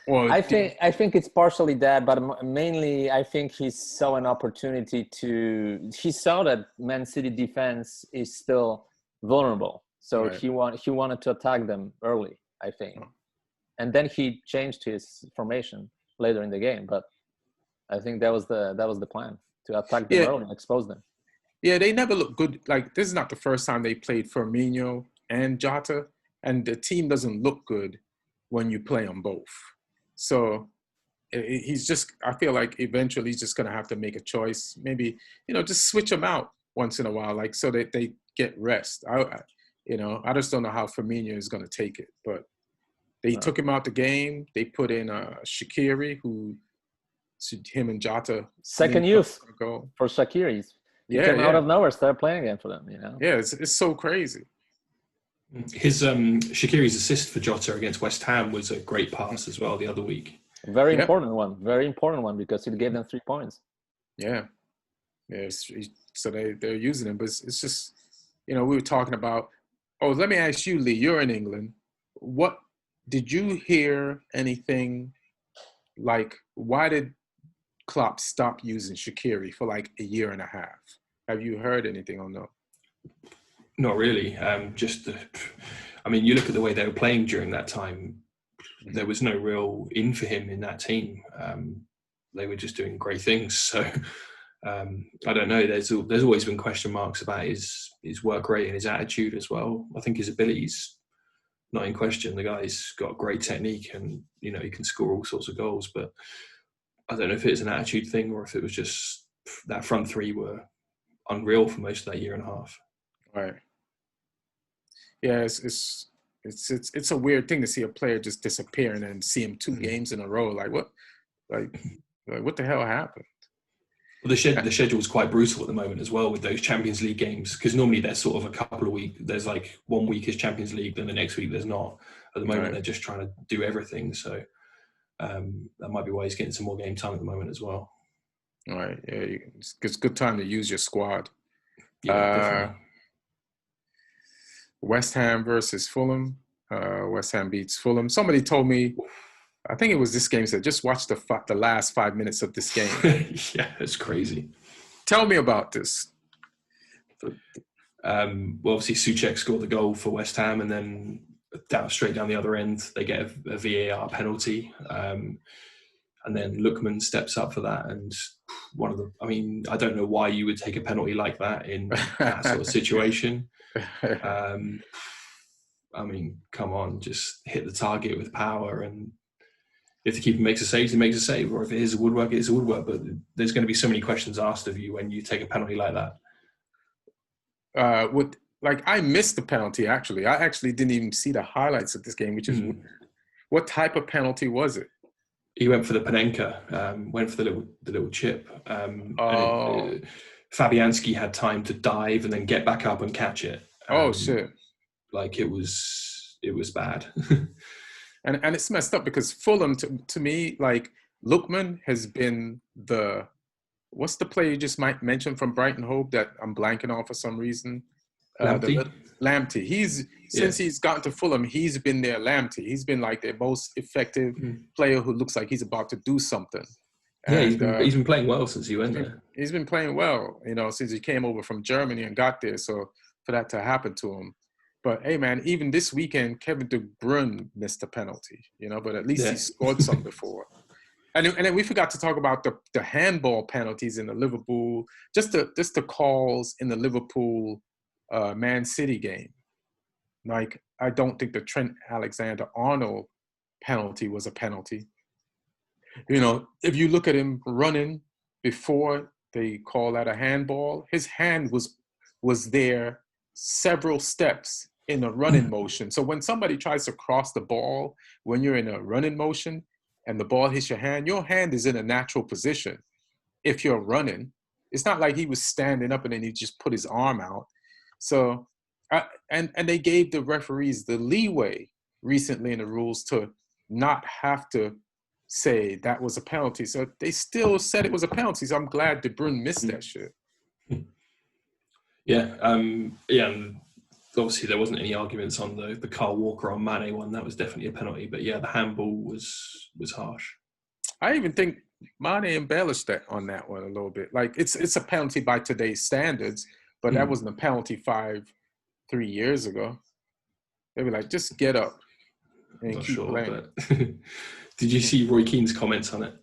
Speaker 5: I think it's partially that, but mainly I think he saw an opportunity he saw that Man City defense is still vulnerable. So right. he wanted to attack them early, I think. Oh. And then he changed his formation later in the game. But I think that was the plan, to attack them early and expose them.
Speaker 1: Yeah, they never look good. This is not the first time they played Firmino and Jota, and the team doesn't look good when you play them both. So I feel like eventually he's just going to have to make a choice. Maybe, just switch them out. once in a while, like so that they get rest. I just don't know how Firmino is going to take it, but they took him out the game. They put in Shaqiri, him and Jota.
Speaker 5: Second use for Shaqiri. He came out of nowhere, started playing again for them.
Speaker 1: Yeah, it's so crazy.
Speaker 3: His Shaqiri's assist for Jota against West Ham was a great pass as well the other week.
Speaker 5: Very important one because it gave them 3 points.
Speaker 1: Yeah. So they're using him, but it's just, we were talking about. Oh, let me ask you, Lee. You're in England. What did you hear anything like? Why did Klopp stop using Shaqiri for like a year and a half? Have you heard anything or no?
Speaker 3: Not really. You look at the way they were playing during that time. There was no real in for him in that team. They were just doing great things. So I don't know. There's always been question marks about his work rate and his attitude as well. I think his ability's not in question. The guy's got great technique and he can score all sorts of goals. But I don't know if it's an attitude thing or if it was just that front three were unreal for most of that year and a half.
Speaker 1: Right. Yeah, it's a weird thing to see a player just disappear and then see him 2 games in a row. Like what? Like what the hell happened?
Speaker 3: Well, the schedule is quite brutal at the moment as well with those Champions League games, because normally there's sort of a couple of weeks. There's like 1 week is Champions League, then the next week there's not. At the moment, They're just trying to do everything. So that might be why he's getting some more game time at the moment as well.
Speaker 1: All right. Yeah, it's a good time to use your squad.
Speaker 3: Yeah, definitely.
Speaker 1: West Ham versus Fulham. West Ham beats Fulham. Somebody told me, I think it was this game, said just watch the last 5 minutes of this game.
Speaker 3: Yeah, it's crazy.
Speaker 1: Tell me about this.
Speaker 3: Obviously Souček scored the goal for West Ham, and then straight down the other end they get a VAR penalty, and then Lookman steps up for that. And I don't know why you would take a penalty like that in that sort of situation. Come on, just hit the target with power, and if the keeper makes a save, he makes a save, or if it is a woodwork, it's a woodwork. But there's going to be so many questions asked of you when you take a penalty like that.
Speaker 1: I missed the penalty, actually. I actually didn't even see the highlights of this game, which is what type of penalty was it?
Speaker 3: He went for the Panenka, went for the little chip. Fabianski had time to dive and then get back up and catch it.
Speaker 1: Shit.
Speaker 3: It was bad.
Speaker 1: And it's messed up because Fulham, to me, like Lookman has been what's the player you just might mention from Brighton Hove that I'm blanking on for some reason? Lamptey. Since he's gotten to Fulham, he's been their Lamptey. He's been like their most effective player who looks like he's about to do something.
Speaker 3: Yeah, he's been playing well since he went there.
Speaker 1: He's been playing well, since he came over from Germany and got there. So for that to happen to him. But hey, man, even this weekend, Kevin De Bruyne missed a penalty, but at least he scored some before. And then we forgot to talk about the handball penalties in the Liverpool, just the calls in the Liverpool Man City game. Like, I don't think the Trent Alexander-Arnold penalty was a penalty. If you look at him running before they call that a handball, his hand was there several steps in a running motion. So when somebody tries to cross the ball, when you're in a running motion and the ball hits your hand is in a natural position. If you're running, it's not like he was standing up and then he just put his arm out. So, and they gave the referees the leeway recently in the rules to not have to say that was a penalty. So they still said it was a penalty. So I'm glad De Bruyne missed that shit.
Speaker 3: Yeah. And obviously there wasn't any arguments on the Kyle Walker on Mane one. That was definitely a penalty. But yeah, the handball was harsh.
Speaker 1: I even think Mane embellished that on that one a little bit. Like it's a penalty by today's standards, but that wasn't a penalty 3 years ago. They were like, just get up and keep playing.
Speaker 3: But did you see Roy Keane's comments on it?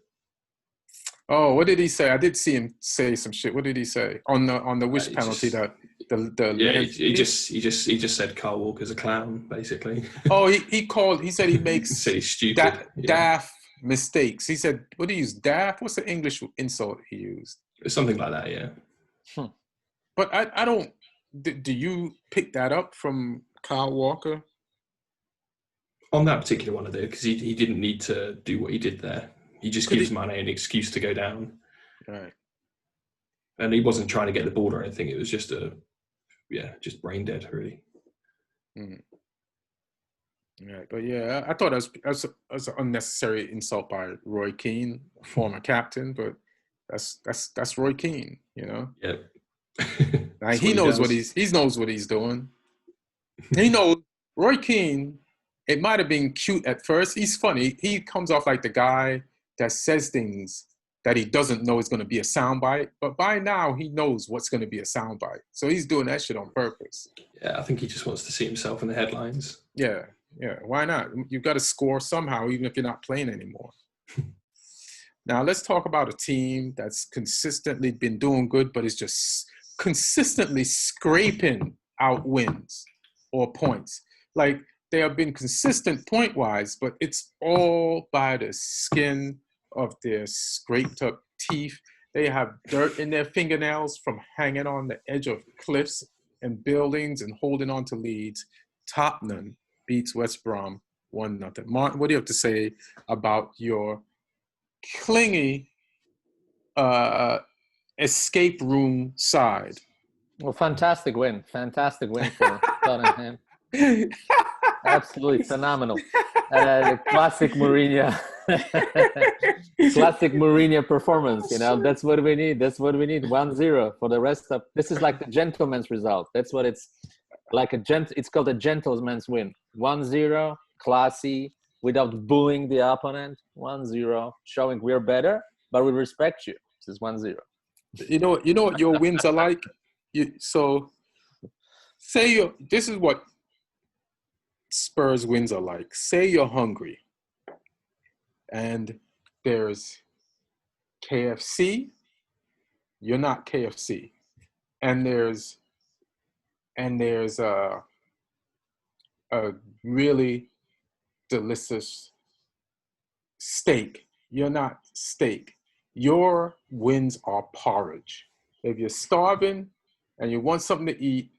Speaker 1: Oh, what did he say? I did see him say some shit. What did he say on the wish penalty?
Speaker 3: He just said Kyle Walker's a clown, basically.
Speaker 1: Oh, he said he makes
Speaker 3: said he's stupid.
Speaker 1: Daft mistakes. He said, what did he use? Daft? What's the English insult he used?
Speaker 3: Something like that, yeah.
Speaker 1: But I don't. Do you pick that up from Kyle Walker?
Speaker 3: On that particular one, I do, because he didn't need to do what he did there. He just gives Mane an excuse to go down.
Speaker 1: Right.
Speaker 3: And he wasn't trying to get the ball or anything. It was just just brain dead, really.
Speaker 1: Mm. Right. But yeah, I thought that was an unnecessary insult by Roy Keane, former captain. But that's Roy Keane, you know.
Speaker 3: Yeah.
Speaker 1: Now, he knows what he's doing. He knows Roy Keane. It might have been cute at first. He's funny. He comes off like the guy that says things that he doesn't know is going to be a soundbite. But by now, he knows what's going to be a soundbite. So he's doing that shit on purpose.
Speaker 3: Yeah, I think he just wants to see himself in the headlines.
Speaker 1: Yeah. Why not? You've got to score somehow, even if you're not playing anymore. Now, let's talk about a team that's consistently been doing good, but is just consistently scraping out wins or points. Like, they have been consistent point-wise, but it's all by the skin of their scraped-up teeth. They have dirt in their fingernails from hanging on the edge of cliffs and buildings and holding on to leads. Tottenham beats West Brom 1-0. Martin, what do you have to say about your clingy escape room side?
Speaker 5: Well, fantastic win for Tottenham. Absolutely phenomenal. Classic Mourinho. Classic Mourinho performance. You know, that's what we need. 1-0 for the rest of. This is like the gentleman's result. That's what it's like. It's called a gentleman's win. 1-0, classy, without booing the opponent. 1-0, showing we're better, but we respect you. This is 1-0.
Speaker 1: You know what your wins are like. This is what Spurs wins are like. Say you're hungry and there's KFC, you're not KFC, and there's a really delicious steak, you're not steak. Your wins are porridge. If you're starving and you want something to eat,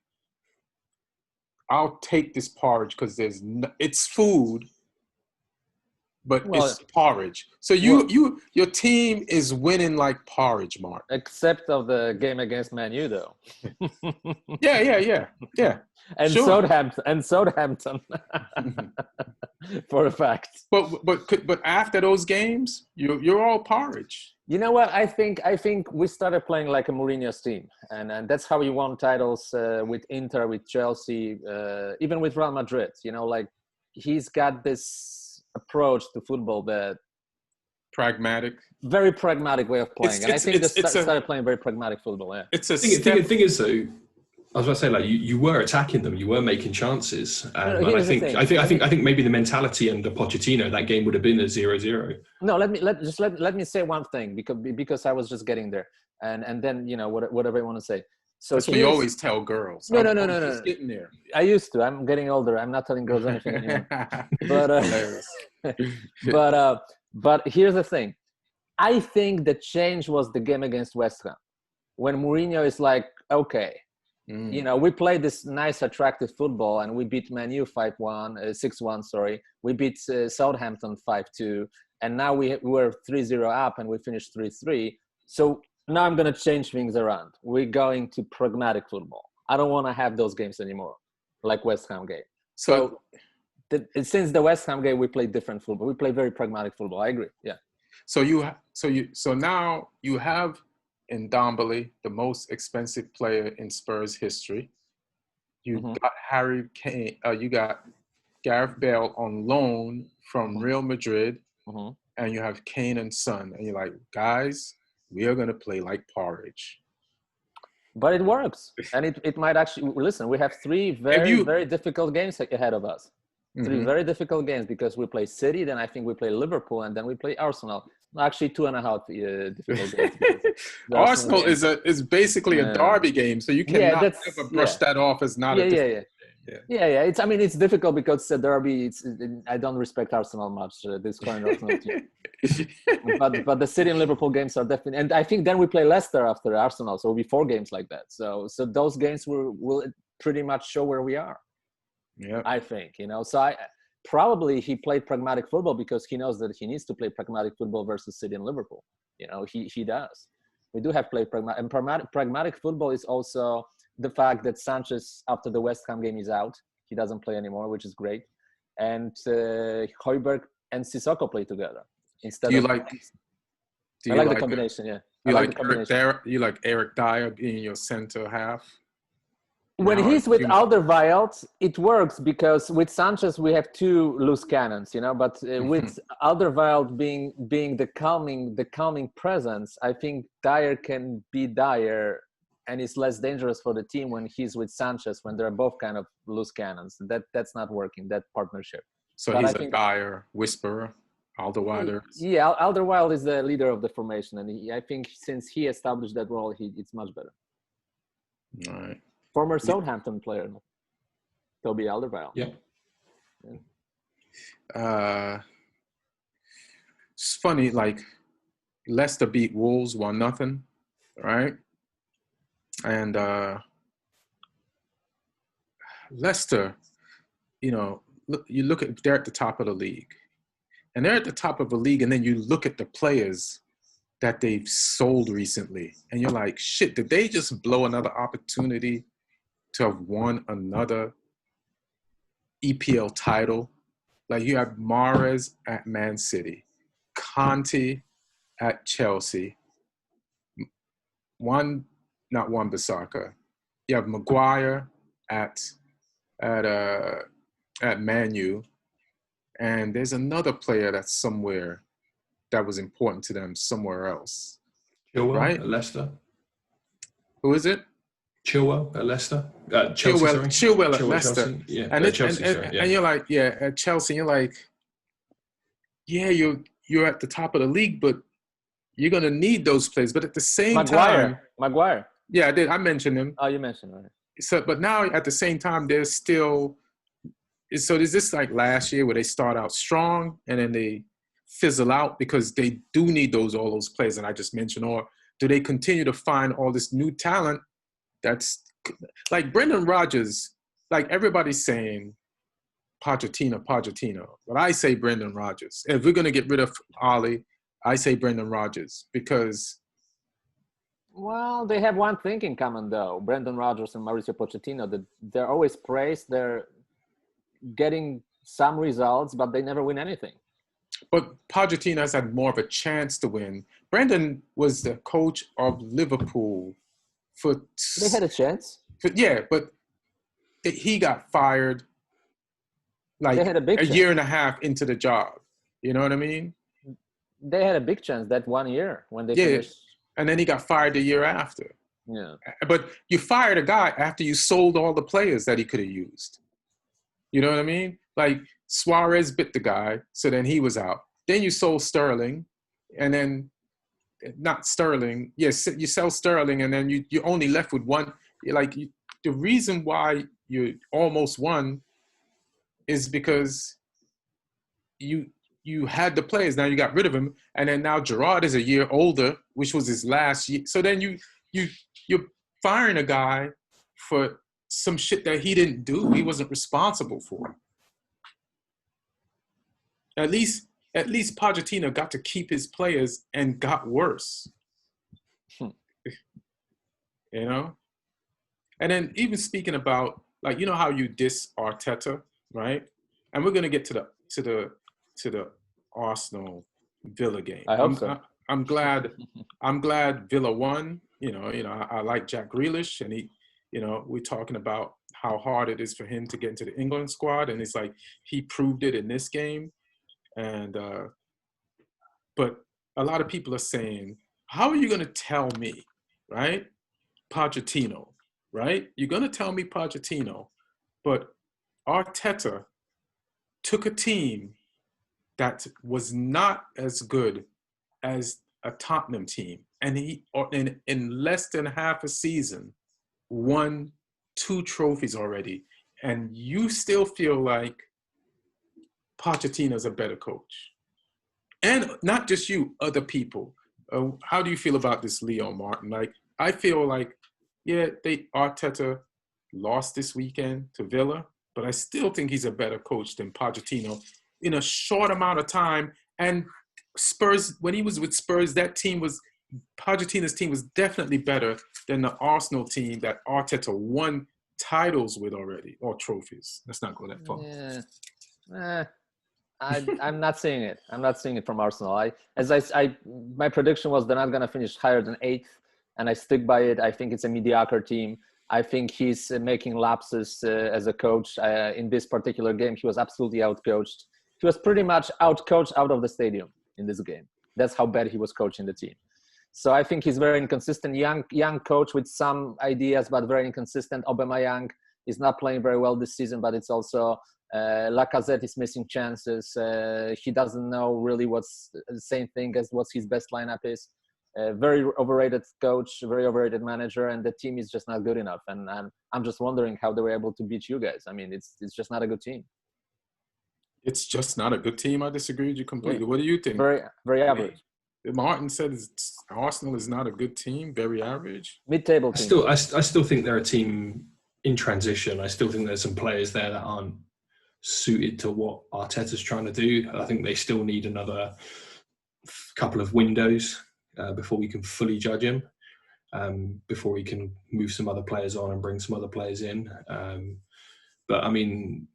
Speaker 1: I'll take this porridge because it's food, but it's porridge. So your team is winning like porridge, Mark.
Speaker 5: Except of the game against Man Utd, though.
Speaker 1: Yeah.
Speaker 5: And
Speaker 1: sure.
Speaker 5: Southampton, for a fact.
Speaker 1: But after those games, you're all porridge.
Speaker 5: You know what? I think we started playing like a Mourinho's team, and that's how he won titles with Inter, with Chelsea, even with Real Madrid. You know, like he's got this approach to football that very pragmatic way of playing, and I think they started playing very pragmatic football. Yeah,
Speaker 3: it's a thing is though. I was going to say, like you were attacking them, you were making chances, and I think maybe the mentality under Pochettino, that game would have been a 0-0.
Speaker 5: No, let me say one thing because I was just getting there, and then whatever you want to say. So
Speaker 1: that's what you always tell girls.
Speaker 5: No.
Speaker 1: Just getting there.
Speaker 5: I used to. I'm getting older. I'm not telling girls anything anymore. But here's the thing. I think the change was the game against West Ham, when Mourinho is like, okay. We played this nice, attractive football, and we beat Man U 6-1. Sorry, we beat Southampton 5-2, and now we were 3-0 up, and we finished 3-3. So now I'm going to change things around. We're going to pragmatic football. I don't want to have those games anymore, like West Ham game. So since the West Ham game, we play different football. We play very pragmatic football. I agree. Yeah.
Speaker 1: So now you have in Ndombele, the most expensive player in Spurs history. You got Harry Kane. You got Gareth Bale on loan from Real Madrid, and you have Kane and Son. And you're like, guys, we are going to play like porridge.
Speaker 5: But it works, and it might actually listen. We have three very difficult games ahead of us. Three very difficult games because we play City, then I think we play Liverpool, and then we play Arsenal. Actually, 2.5 difficult games.
Speaker 1: Arsenal is basically a derby game, so you cannot ever brush that off as not a difficult game.
Speaker 5: Yeah. It's. I mean, it's difficult because Derby. I don't respect Arsenal much. This current Arsenal team, but the City and Liverpool games are definitely. And I think then we play Leicester after Arsenal, so it'll be 4 games like that. So those games will pretty much show where we are.
Speaker 1: Yeah.
Speaker 5: I think, So probably he played pragmatic football because he knows that he needs to play pragmatic football versus City and Liverpool. He does. We do have played pragmatic, and pragmatic football is also the fact that Sanchez, after the West Ham game, is out. He doesn't play anymore, which is great. And Højbjerg and Sissoko play together instead
Speaker 1: I
Speaker 5: of.
Speaker 1: like
Speaker 5: The combination. Yeah,
Speaker 1: you like Eric Dyer being your center half.
Speaker 5: When he's with Alderweireld, it works because with Sanchez we have 2 loose cannons, But with Alderweireld being the calming presence, I think Dyer can be Dyer, and it's less dangerous for the team when he's with Sanchez when they're both kind of loose cannons. That's not working, that partnership.
Speaker 1: So but he's a Dyer whisperer, Alderweireld.
Speaker 5: Yeah, Alderweireld is the leader of the formation, and I think since he established that role, it's much better.
Speaker 1: All right.
Speaker 5: Former Southampton player, Toby Alderweireld.
Speaker 3: Yeah.
Speaker 1: It's funny, like Leicester beat Wolves 1-0, right? And Leicester, you look at, they're at the top of the league. And they're at the top of the league, and then you look at the players that they've sold recently, and you're like, shit, did they just blow another opportunity to have won another EPL title? Like, you have Mahrez at Man City, Conte at Chelsea, not Wan-Bissaka. You have Maguire at Man U, and there's another player that's somewhere that was important to them somewhere else.
Speaker 3: Chilwell
Speaker 1: right?
Speaker 3: at Leicester.
Speaker 1: Who is it?
Speaker 3: Chilwell at Leicester. Chelsea,
Speaker 1: Chilwell at Leicester.
Speaker 3: Chelsea. Yeah,
Speaker 1: and,
Speaker 3: Chelsea,
Speaker 1: and you're like, yeah, at Chelsea, you're like, yeah, you're at the top of the league, but you're gonna need those players. But at the same time,
Speaker 5: Maguire.
Speaker 1: Yeah, I did. I mentioned him.
Speaker 5: Oh, you mentioned right.
Speaker 1: So, but now at the same time, there's still. So is this like last year where they start out strong and then they fizzle out because they do need all those players that I just mentioned, or do they continue to find all this new talent? That's like Brendan Rodgers. Like everybody's saying, Pochettino. But I say Brendan Rodgers. If we're gonna get rid of Ollie, I say Brendan Rodgers because.
Speaker 5: Well, they have one thing in common, though. Brendan Rodgers and Mauricio Pochettino, that they're always praised. They're getting some results, but they never win anything.
Speaker 1: But Pochettino has had more of a chance to win. Brendan was the coach of Liverpool for...
Speaker 5: They had a chance.
Speaker 1: But he got fired like
Speaker 5: they had a
Speaker 1: year and a half into the job. You know what I mean?
Speaker 5: They had a big chance that 1 year when they finished.
Speaker 1: And then he got fired the year after.
Speaker 5: Yeah.
Speaker 1: But you fired a guy after you sold all the players that he could have used. You know what I mean? Like Suarez bit the guy, so then he was out. Then you sold Sterling, and then not Sterling. Yes, you sell Sterling, and then you only left with one. The reason why you almost won is because you had the players. Now you got rid of him, and then now Gerrard is a year older, which was his last year. So then you're firing a guy for some shit that he didn't do. He wasn't responsible for. At least Pochettino got to keep his players and got worse. You know? And then even speaking about, like, you know how you diss Arteta, right? And we're gonna get to the Arsenal Villa game.
Speaker 5: I hope so.
Speaker 1: I'm glad Villa won. You know, I like Jack Grealish, and he, we're talking about how hard it is for him to get into the England squad, and it's like he proved it in this game. And but a lot of people are saying, how are you going to tell me, right? Pochettino, right? You're going to tell me Pochettino, but Arteta took a team that was not as good as a Tottenham team, and he, in less than half a season, won 2 trophies already. and you still feel like Pochettino's a better coach. And not just you, other people. How do you feel about this, Leo Martin? Like, I feel like, yeah, Arteta lost this weekend to Villa, but I still think he's a better coach than Pochettino in a short amount of time. And Spurs, when he was with Spurs, Pochettino's team was definitely better than the Arsenal team that Arteta won titles with already, or trophies. Let's not go that far.
Speaker 5: Yeah. I'm not seeing it. I'm not seeing it from Arsenal. My prediction was they're not going to finish higher than 8th, and I stick by it. I think it's a mediocre team. I think he's making lapses as a coach. In this particular game, he was absolutely outcoached. He was pretty much outcoached out of the stadium in this game. That's how bad he was coaching the team. So I think he's very inconsistent. Young coach with some ideas, but very inconsistent. Aubameyang is not playing very well this season, but it's also Lacazette is missing chances. He doesn't know really what's the same thing as what his best lineup is. Very overrated coach, very overrated manager, and the team is just not good enough. And I'm just wondering how they were able to beat you guys. I mean, it's just not a good team.
Speaker 1: It's just not a good team. I disagree with you completely. Yeah. What do you think?
Speaker 5: Very average.
Speaker 1: Martin said Arsenal is not a good team, very average.
Speaker 5: Mid-table team.
Speaker 3: I still think they're a team in transition. I still think there's some players there that aren't suited to what Arteta's trying to do. I think they still need another couple of windows before we can fully judge him, before we can move some other players on and bring some other players in. But I mean,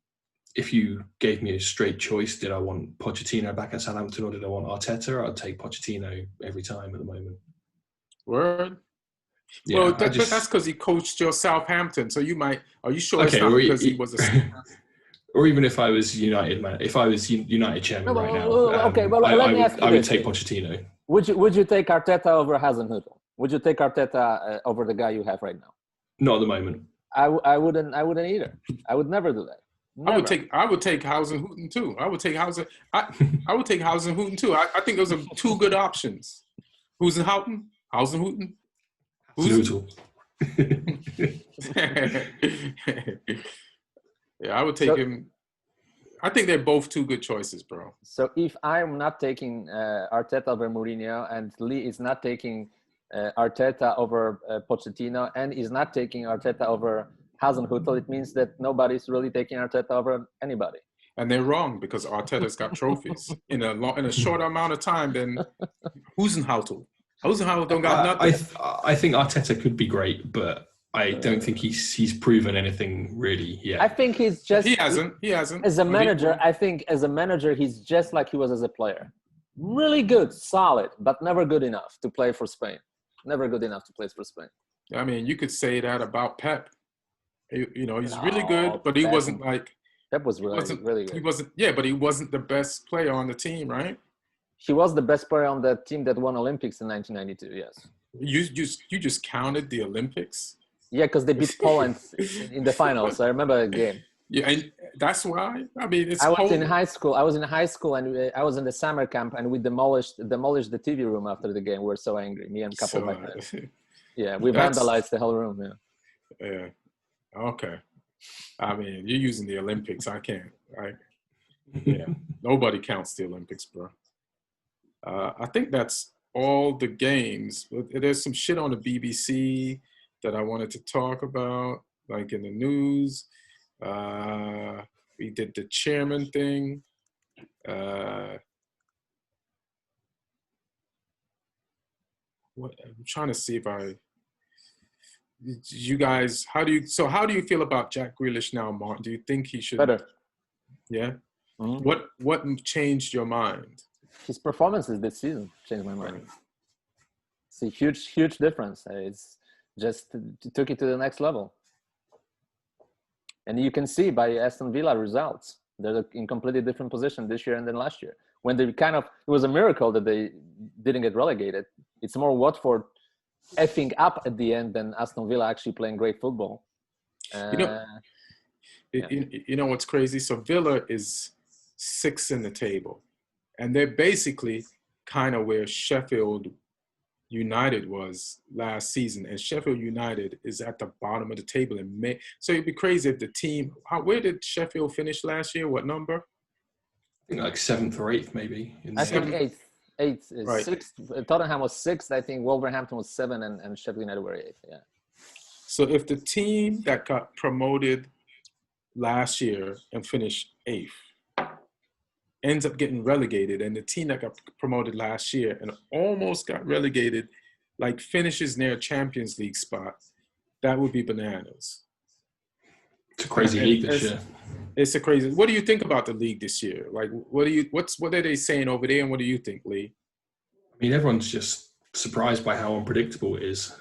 Speaker 3: if you gave me a straight choice, did I want Pochettino back at Southampton or did I want Arteta? I'd take Pochettino every time at the moment.
Speaker 1: Word?
Speaker 3: Yeah,
Speaker 1: well, but that's because he coached your Southampton. So are you sure it's not because he was a...
Speaker 3: Or even if I was United chairman right now,
Speaker 5: let me ask you
Speaker 3: I would take Pochettino.
Speaker 5: Would you take Arteta over Hasenhüttl? Would you take Arteta over the guy you have right now?
Speaker 3: Not at the moment.
Speaker 5: I wouldn't either. I would never do that. Never.
Speaker 1: I would take Hasenhüttl too. I would take Hasenhüttl too. I think those are two good options. Hasenhüttl? Yeah, I would take him. I think they're both two good choices, bro.
Speaker 5: So if I'm not taking Arteta over Mourinho and Lee is not taking Arteta over Pochettino and is not taking Arteta over Hasenhüttl, it means that nobody's really taking Arteta over anybody.
Speaker 1: And they're wrong because Arteta's got trophies in a short amount of time than Hasenhüttl. Hasenhüttl don't got nothing.
Speaker 3: I think Arteta could be great, but I don't think he's proven anything really yet.
Speaker 5: I think he's just...
Speaker 1: He hasn't.
Speaker 5: As a manager, I think as a manager, he's just like he was as a player. Really good, solid, but never good enough to play for Spain. Never good enough to play for Spain.
Speaker 1: I mean, you could say that about Pep. He's really good, but he wasn't like...
Speaker 5: Pep was really good.
Speaker 1: He wasn't, yeah, but he wasn't the best player on the team, right?
Speaker 5: He was the best player on the team that won Olympics in 1992, yes.
Speaker 1: You just counted the Olympics?
Speaker 5: Yeah, because they beat Poland in the finals. I remember the game.
Speaker 1: Yeah, and that's why. I mean,
Speaker 5: I was in high school, and I was in the summer camp, and we demolished the TV room after the game. We were so angry, me and a couple of my friends. Yeah, we vandalized the whole room. Yeah.
Speaker 1: Yeah. Okay. I mean, you're using the Olympics. I can't. Yeah. Nobody counts the Olympics, bro. I think that's all the games. There's some shit on the BBC that I wanted to talk about, like in the news. We did the chairman thing. I'm trying to see if you guys, how do you feel about Jack Grealish now, Martin? Do you think he should?
Speaker 5: Better.
Speaker 1: Yeah?
Speaker 5: Mm-hmm.
Speaker 1: What changed your mind?
Speaker 5: His performances this season changed my mind. It's a huge difference. It's just took it to the next level. And you can see by Aston Villa results, they're in completely different position this year and then last year. When they it was a miracle that they didn't get relegated. It's more Watford effing up at the end than Aston Villa actually playing great football.
Speaker 1: You know what's crazy? So Villa is 6th in the table. And they're basically kind of where Sheffield United was last season, and Sheffield United is at the bottom of the table in May. So it'd be crazy if the team. Where did Sheffield finish last year? What number?
Speaker 3: I think like 7th or 8th, maybe.
Speaker 5: I think eighth. Eighth is
Speaker 1: Right.
Speaker 5: 6th. Tottenham was 6th. I think Wolverhampton was 7, and Sheffield United were 8th. Yeah.
Speaker 1: So if the team that got promoted last year and finished 8th ends up getting relegated, and the team that got promoted last year and almost got relegated, like finishes near a Champions League spot, that would be bananas.
Speaker 3: It's a crazy league this year.
Speaker 1: It's a crazy. What do you think about the league this year? Like, what are they saying over there, and what do you think, Lee?
Speaker 3: I mean, everyone's just surprised by how unpredictable it is.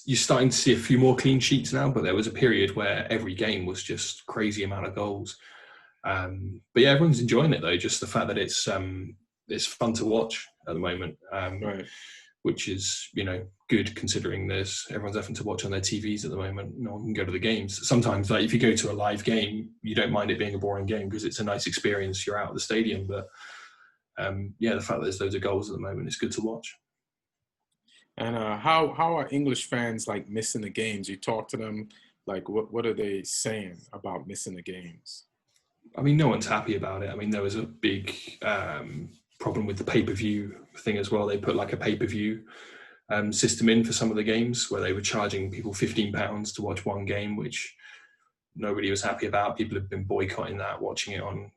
Speaker 3: You're starting to see a few more clean sheets now, but there was a period where every game was just crazy amount of goals. But yeah, everyone's enjoying it though. Just the fact that it's fun to watch at the moment,
Speaker 1: Right.
Speaker 3: which is, good considering everyone's having to watch on their TVs at the moment. No one can go to the games. Sometimes, like if you go to a live game, you don't mind it being a boring game because it's a nice experience. You're out at the stadium, but the fact that there's loads of goals at the moment, it's good to watch.
Speaker 1: And how are English fans like missing the games? You talk to them, like what are they saying about missing the games?
Speaker 3: I mean, no one's happy about it. I mean, there was a big problem with the pay-per-view thing as well. They put like a pay-per-view system in for some of the games where they were charging people £15 to watch one game, which nobody was happy about. People have been boycotting that, watching it on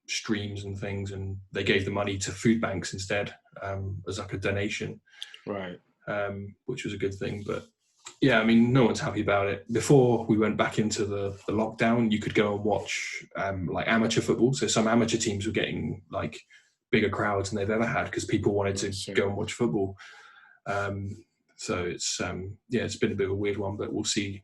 Speaker 3: streams and things, and they gave the money to food banks instead as like a donation.
Speaker 1: Right.
Speaker 3: Which was a good thing. But yeah, I mean, no one's happy about it. Before we went back into the lockdown, you could go and watch like amateur football. So some amateur teams were getting like bigger crowds than they've ever had because people wanted to go and watch football. So it's it's been a bit of a weird one, but we'll see.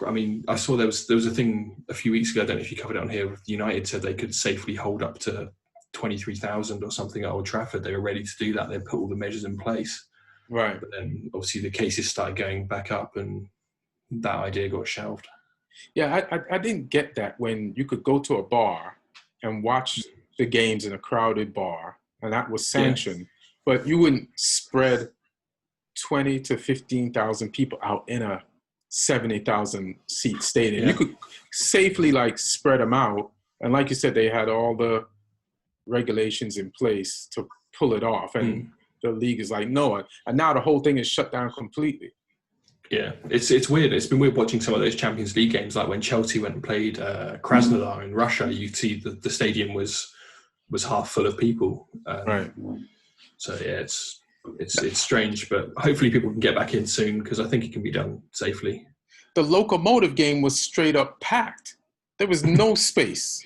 Speaker 3: I mean, I saw there was a thing a few weeks ago, I don't know if you covered it on here, United said they could safely hold up to 23,000 or something at Old Trafford. They were ready to do that. They put all the measures in place.
Speaker 1: Right.
Speaker 3: But then obviously the cases started going back up and that idea got shelved.
Speaker 1: Yeah, I didn't get that when you could go to a bar and watch the games in a crowded bar, and that was sanctioned, but you wouldn't spread 20 to 15,000 people out in a 70,000 seat stadium. You could safely like spread them out. And like you said, they had all the regulations in place to pull it off. And the league is like, no. And now the whole thing is shut down completely. Yeah,
Speaker 3: it's weird. It's been weird watching some of those Champions League games. Like when Chelsea went and played Krasnodar in Russia, you'd see the stadium was half full of people.
Speaker 1: Right.
Speaker 3: So yeah, it's strange, but hopefully people can get back in soon because I think it can be done safely.
Speaker 1: The Locomotive game was straight up packed. There was no space.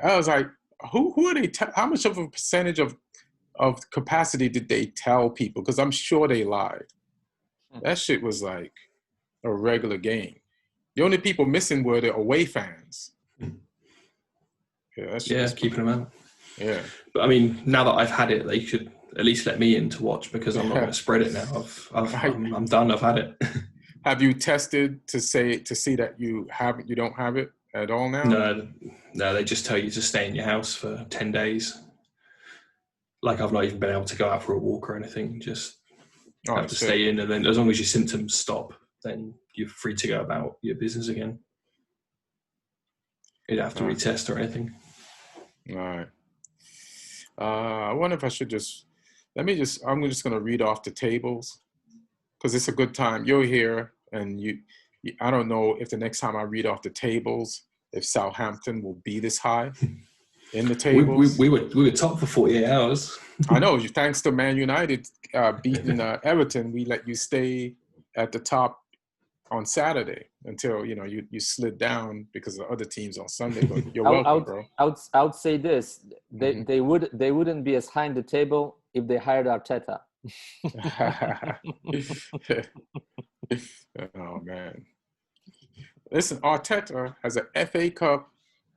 Speaker 1: I was like, who are they? How much of a percentage of capacity did they tell people? Because I'm sure they lied. That shit was like a regular game. The only people missing were the away fans.
Speaker 3: Yeah, keeping them out.
Speaker 1: Yeah.
Speaker 3: But I mean, now that I've had it, they should at least let me in to watch because I'm not going to spread it now. I'm done. I've had it.
Speaker 1: Have you tested to see that you don't have it at all now?
Speaker 3: No, they just tell you to stay in your house for 10 days. Like I've not even been able to go out for a walk or anything. Just have to stay in, and then as long as your symptoms stop, then you're free to go about your business again. You don't have to retest or anything.
Speaker 1: All right. I wonder if I should I'm just going to read off the tables because it's a good time. You're here, and I don't know if the next time I read off the tables, if Southampton will be this high in the tables.
Speaker 3: We were top for 48 hours.
Speaker 1: I know. Thanks to Man United beating Everton, we let you stay at the top on Saturday until you slid down because of other teams on Sunday. But you're welcome, bro.
Speaker 5: I would say this: they wouldn't be as high in the table if they hired Arteta.
Speaker 1: Oh man! Listen, Arteta has an FA Cup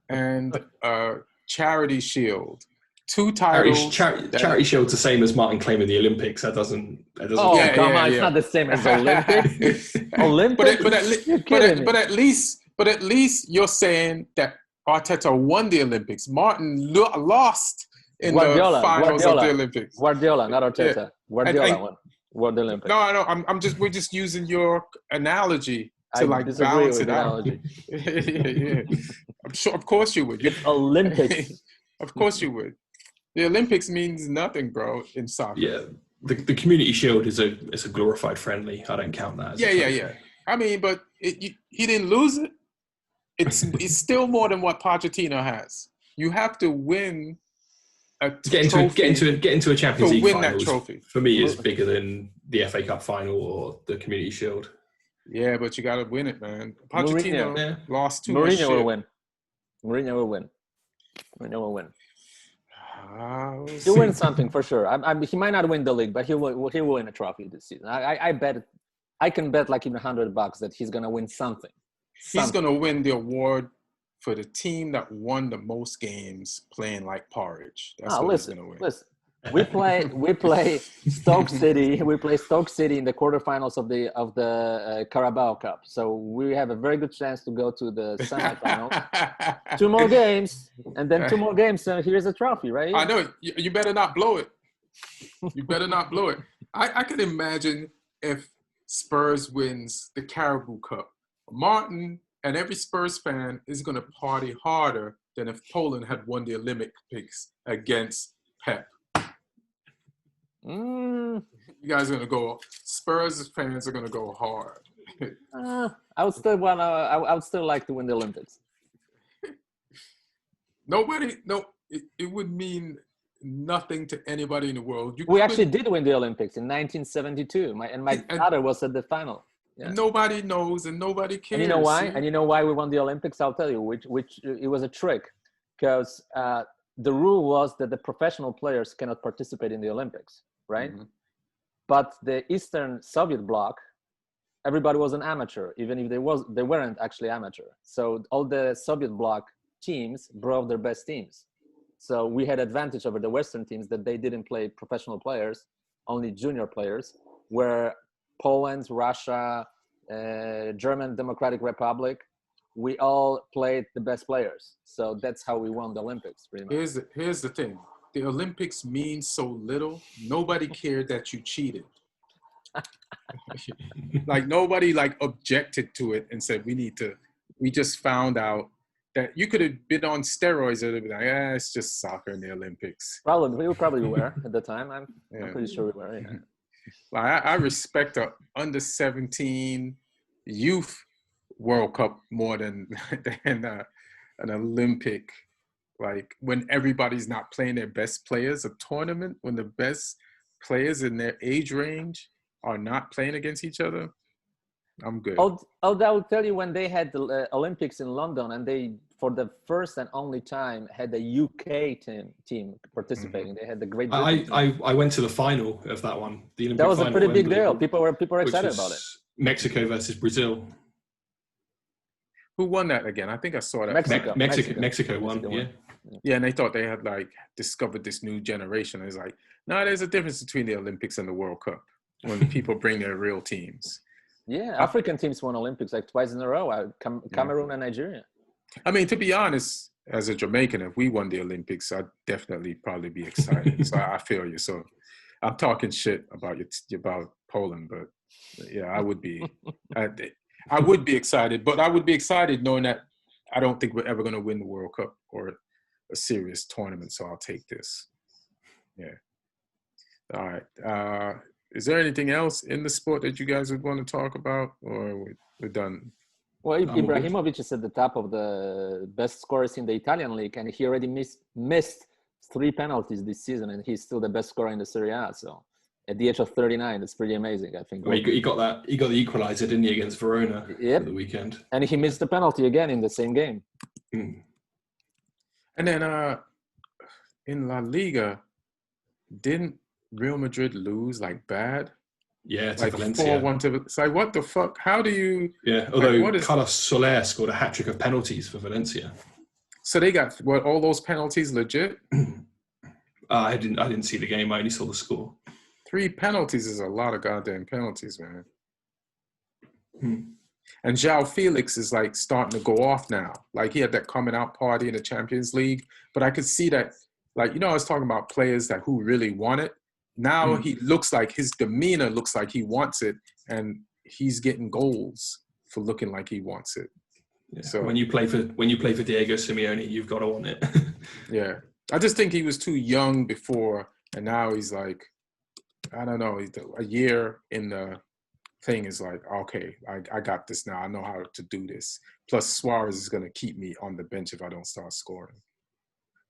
Speaker 1: and a Charity Shield. 2 titles.
Speaker 3: Charity Shield's the same as Martin claiming the Olympics. That doesn't.
Speaker 5: Oh, yeah, come on! It's not the same as Olympics. Olympics.
Speaker 1: But at least you're saying that Arteta won the Olympics. Martin lost in the finals of the Olympics.
Speaker 5: Guardiola, not Arteta.
Speaker 1: Yeah.
Speaker 5: Guardiola won the Olympics.
Speaker 1: No. We're just using your analogy to balance it out. Yeah. I'm sure. Of course you would.
Speaker 5: It's Olympics.
Speaker 1: Of course you would. The Olympics means nothing, bro, in soccer.
Speaker 3: Yeah. The Community Shield is a glorified friendly. I don't count that.
Speaker 1: Yeah. I mean, but he didn't lose it. It's still more than what Pochettino has. You have to win a trophy.
Speaker 3: Get into a Champions League
Speaker 1: win
Speaker 3: final.
Speaker 1: That trophy.
Speaker 3: For me, is bigger than the FA Cup final or the Community Shield.
Speaker 1: Yeah, but you got to win it, man. Pochettino lost too much shit.
Speaker 5: Mourinho will win. He'll win something for sure. He might not win the league, but he will win a trophy this season. I bet. I can bet like even $100 that he's gonna win something.
Speaker 1: He's gonna win the award for the team that won the most games playing like porridge. That's what he's gonna win.
Speaker 5: Listen. We play Stoke City. We play Stoke City in the quarterfinals of the Carabao Cup. So we have a very good chance to go to the semifinals. 2 more games, and then 2 more games, and here's a trophy, right?
Speaker 1: I know. You better not blow it. You better not blow it. I can imagine if Spurs wins the Carabao Cup. Martin and every Spurs fan is going to party harder than if Poland had won the Olympics against Pep. You guys are gonna go. Spurs fans are gonna go hard.
Speaker 5: I would still like to win the Olympics.
Speaker 1: It would mean nothing to anybody in the world.
Speaker 5: We actually did win the Olympics in 1972. My father was at the final. Yeah.
Speaker 1: Nobody knows and nobody cares.
Speaker 5: And you know why? And you know why we won the Olympics? I'll tell you. Which it was a trick, because the rule was that the professional players cannot participate in the Olympics, right? Mm-hmm. But the Eastern Soviet bloc, everybody was an amateur, even if they weren't actually amateur. So all the Soviet bloc teams brought their best teams. So we had advantage over the Western teams that they didn't play professional players, only junior players, where Poland, Russia, German Democratic Republic, we all played the best players. So that's how we won the Olympics, pretty much.
Speaker 1: Here's the thing. The Olympics means so little. Nobody cared that you cheated. Like nobody objected to it and said we just found out that you could have been on steroids and be like, it's just soccer in the Olympics.
Speaker 5: We probably were at the time. I'm pretty sure we were. Yeah.
Speaker 1: Like I respect a under 17 youth World Cup more than an Olympic. Like when everybody's not playing their best players, a tournament when the best players in their age range are not playing against each other, I'm good.
Speaker 5: I will tell you, when they had the Olympics in London, and they, for the first and only time, had the UK team participating. Mm-hmm. They had the great.
Speaker 3: I went to the final of that one. The Olympic
Speaker 5: that was a pretty big
Speaker 3: Wembley,
Speaker 5: deal. People were excited about it.
Speaker 3: Mexico versus Brazil.
Speaker 1: Who won that again? I think I saw that.
Speaker 3: Mexico won. Yeah.
Speaker 1: Yeah, and they thought they had discovered this new generation. It's like, no, there's a difference between the Olympics and the World Cup when people bring their real teams.
Speaker 5: Yeah, African teams won Olympics like twice in a row. Cameroon and Nigeria.
Speaker 1: I mean, to be honest, as a Jamaican, if we won the Olympics, I'd definitely probably be excited. So I feel you. So I'm talking shit about Poland, but yeah, I would be. I would be excited, but I would be excited knowing that I don't think we're ever going to win the World Cup or a serious tournament. So I'll take this. Yeah. All right. Is there anything else in the sport that you guys would want to talk about, or we're done?
Speaker 5: Well, Ibrahimovic is at the top of the best scorers in the Italian league, and he already missed 3 penalties this season, and he's still the best scorer in the Serie A. So at the age of 39, it's pretty amazing, I think.
Speaker 3: Well, he got that. He got the equaliser, didn't he, against Verona at the weekend?
Speaker 5: And he missed the penalty again in the same game.
Speaker 1: Mm. And then in La Liga, didn't Real Madrid lose bad?
Speaker 3: Yeah, to Valencia.
Speaker 1: 4-1 to. It's like, what the fuck? How do you?
Speaker 3: Yeah, although Carlos Soler scored a hat-trick of penalties for Valencia.
Speaker 1: So they got all those penalties legit?
Speaker 3: I didn't see the game. I only saw the score.
Speaker 1: 3 penalties is a lot of goddamn penalties, man. And João Felix is like starting to go off now. Like he had that coming out party in the Champions League, but I could see that, like, I was talking about players that who really want it. Now he looks like his demeanor looks like he wants it, and he's getting goals for looking like he wants it.
Speaker 3: Yeah.
Speaker 1: So
Speaker 3: when you play for Diego Simeone, you've got to want it.
Speaker 1: yeah, I just think he was too young before, and now he's like, I don't know, a year in the thing is like, okay, I got this now. I know how to do this. Plus Suarez is going to keep me on the bench if I don't start scoring.